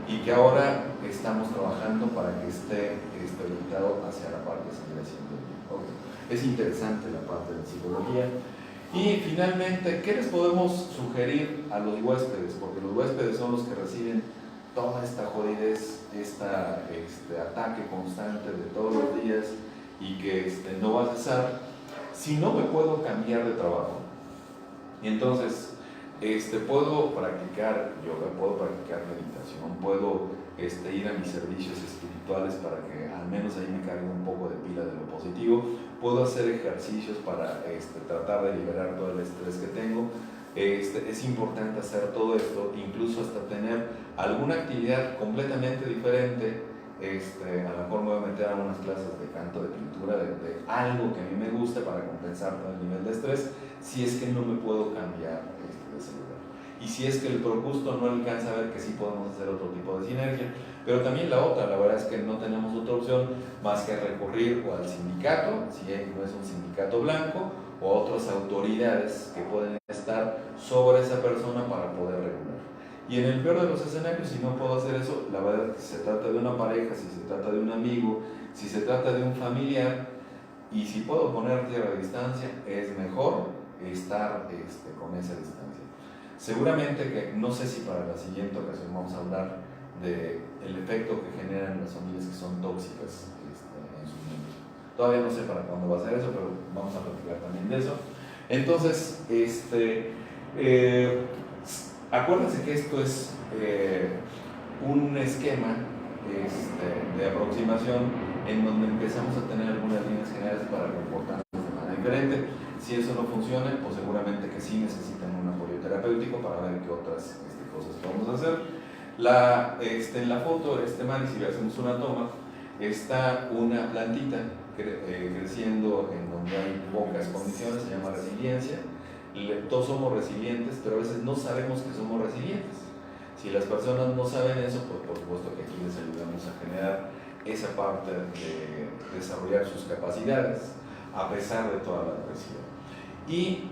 y que ahora estamos trabajando para que esté orientado hacia la parte de seguir haciendo bien. Okay. Es interesante la parte de la psicología. Y finalmente, ¿qué les podemos sugerir a los huéspedes? Porque los huéspedes son los que reciben toda esta jodidez, ataque constante de todos los días y que no va a cesar. Si no me puedo cambiar de trabajo, y entonces puedo practicar yoga, puedo practicar meditación, puedo ir a mis servicios espirituales para que al menos ahí me cargue un poco de pila de lo positivo, puedo hacer ejercicios para tratar de liberar todo el estrés que tengo. Es importante hacer todo esto, incluso hasta tener alguna actividad completamente diferente. A lo mejor me voy a meter a unas clases de canto, de pintura, de algo que a mí me guste para compensar todo el nivel de estrés, si es que no me puedo cambiar de ese lugar. Y si es que el propuesto no alcanza a ver que sí podemos hacer otro tipo de sinergia. Pero también la otra, la verdad es que no tenemos otra opción más que recurrir o al sindicato, si no es un sindicato blanco, o a otras autoridades que pueden estar sobre esa persona para poder regular. Y en el peor de los escenarios, si no puedo hacer eso, la verdad es que si se trata de una pareja, si se trata de un amigo, si se trata de un familiar, y si puedo poner tierra a distancia, es mejor estar con esa distancia. Seguramente que, no sé si para la siguiente ocasión vamos a hablar del efecto que generan las familias que son tóxicas en sus miembros. Todavía no sé para cuándo va a ser eso, pero vamos a platicar también de eso. Entonces, acuérdense que esto es un esquema de aproximación en donde empezamos a tener algunas líneas generales para comportarnos de manera diferente. Si eso no funciona, pues seguramente que sí necesitan un apoyo terapéutico para ver qué otras cosas podemos hacer. En la foto, Mari, si hacemos una toma, está una plantita creciendo en donde hay pocas condiciones, se llama resiliencia. Todos somos resilientes, pero a veces no sabemos que somos resilientes. Si las personas no saben eso, pues por supuesto que aquí les ayudamos a generar esa parte de desarrollar sus capacidades a pesar de toda la adversidad. Y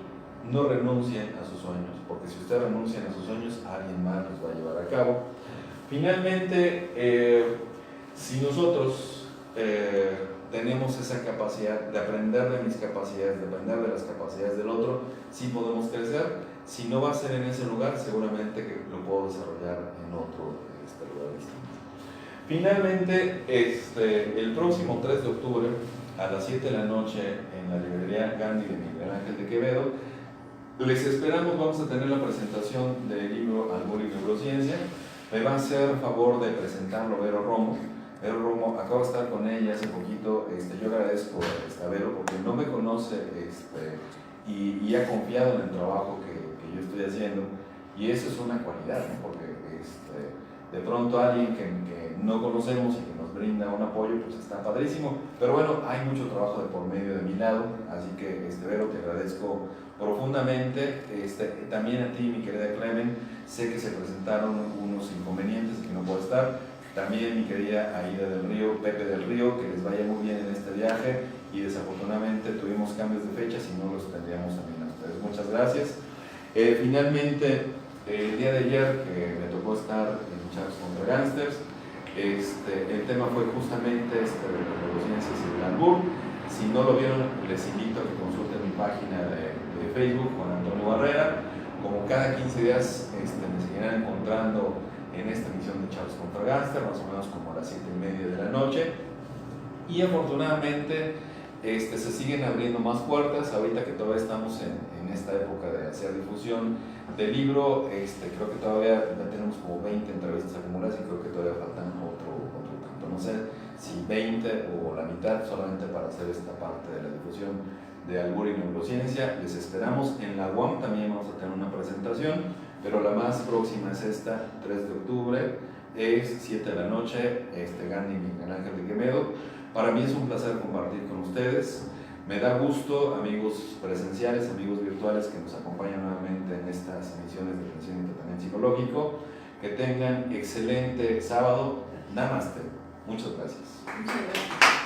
no renuncien a sus sueños, porque si ustedes renuncian a sus sueños, alguien más los va a llevar a cabo. Finalmente, si nosotros tenemos esa capacidad de aprender de mis capacidades, de aprender de las capacidades del otro, sí podemos crecer. Si no va a ser en ese lugar, seguramente que lo puedo desarrollar en otro lugar distinto. Finalmente, el próximo 3 de octubre, a las 7 de la noche, en la librería Gandhi de Miguel Ángel de Quevedo, les esperamos. Vamos a tener la presentación del libro Albur y Neurociencia. Me va a hacer favor de presentarlo Vero Romo. Vero Romo, acabo de estar con ella hace poquito. Yo agradezco a Vero porque no me conoce y ha confiado en el trabajo que yo estoy haciendo, y eso es una cualidad, ¿no? Porque de pronto alguien que no conocemos y que nos brinda un apoyo, pues está padrísimo. Pero bueno, hay mucho trabajo de por medio de mi lado, así que Vero, te agradezco profundamente. También a ti, mi querida Clemen, sé que se presentaron unos inconvenientes y que no puedo estar. También mi querida Aida del Río, Pepe del Río, que les vaya muy bien en este viaje, y desafortunadamente tuvimos cambios de fechas y no los tendríamos también a ustedes. Muchas gracias. Finalmente, el día de ayer que me tocó estar en Charros contra Gánsters, el tema fue justamente de las neurociencias y el albur. Si no lo vieron, les invito a que consulten mi página de Facebook con Antonio Barrera. Como cada 15 días me seguirán encontrando en esta emisión de Charros contra Gánsters, más o menos como a las 7:30 de la noche. Y afortunadamente se siguen abriendo más puertas. Ahorita que todavía estamos en esta época de hacer difusión del libro, creo que todavía ya tenemos como 20 entrevistas acumuladas y creo que todavía faltan otro tanto, no sé si 20 o la mitad, solamente para hacer esta parte de la difusión de Albur y Neurociencia. Les esperamos. En la UAM también vamos a tener una presentación, pero la más próxima es esta, 3 de octubre, es 7 de la noche, Gandhi y Miguel Ángel de Quevedo. Para mí es un placer compartir con ustedes. Me da gusto, amigos presenciales, amigos virtuales que nos acompañan nuevamente en estas emisiones de atención y tratamiento psicológico. Que tengan excelente sábado. Namaste. Muchas gracias. Muchas gracias.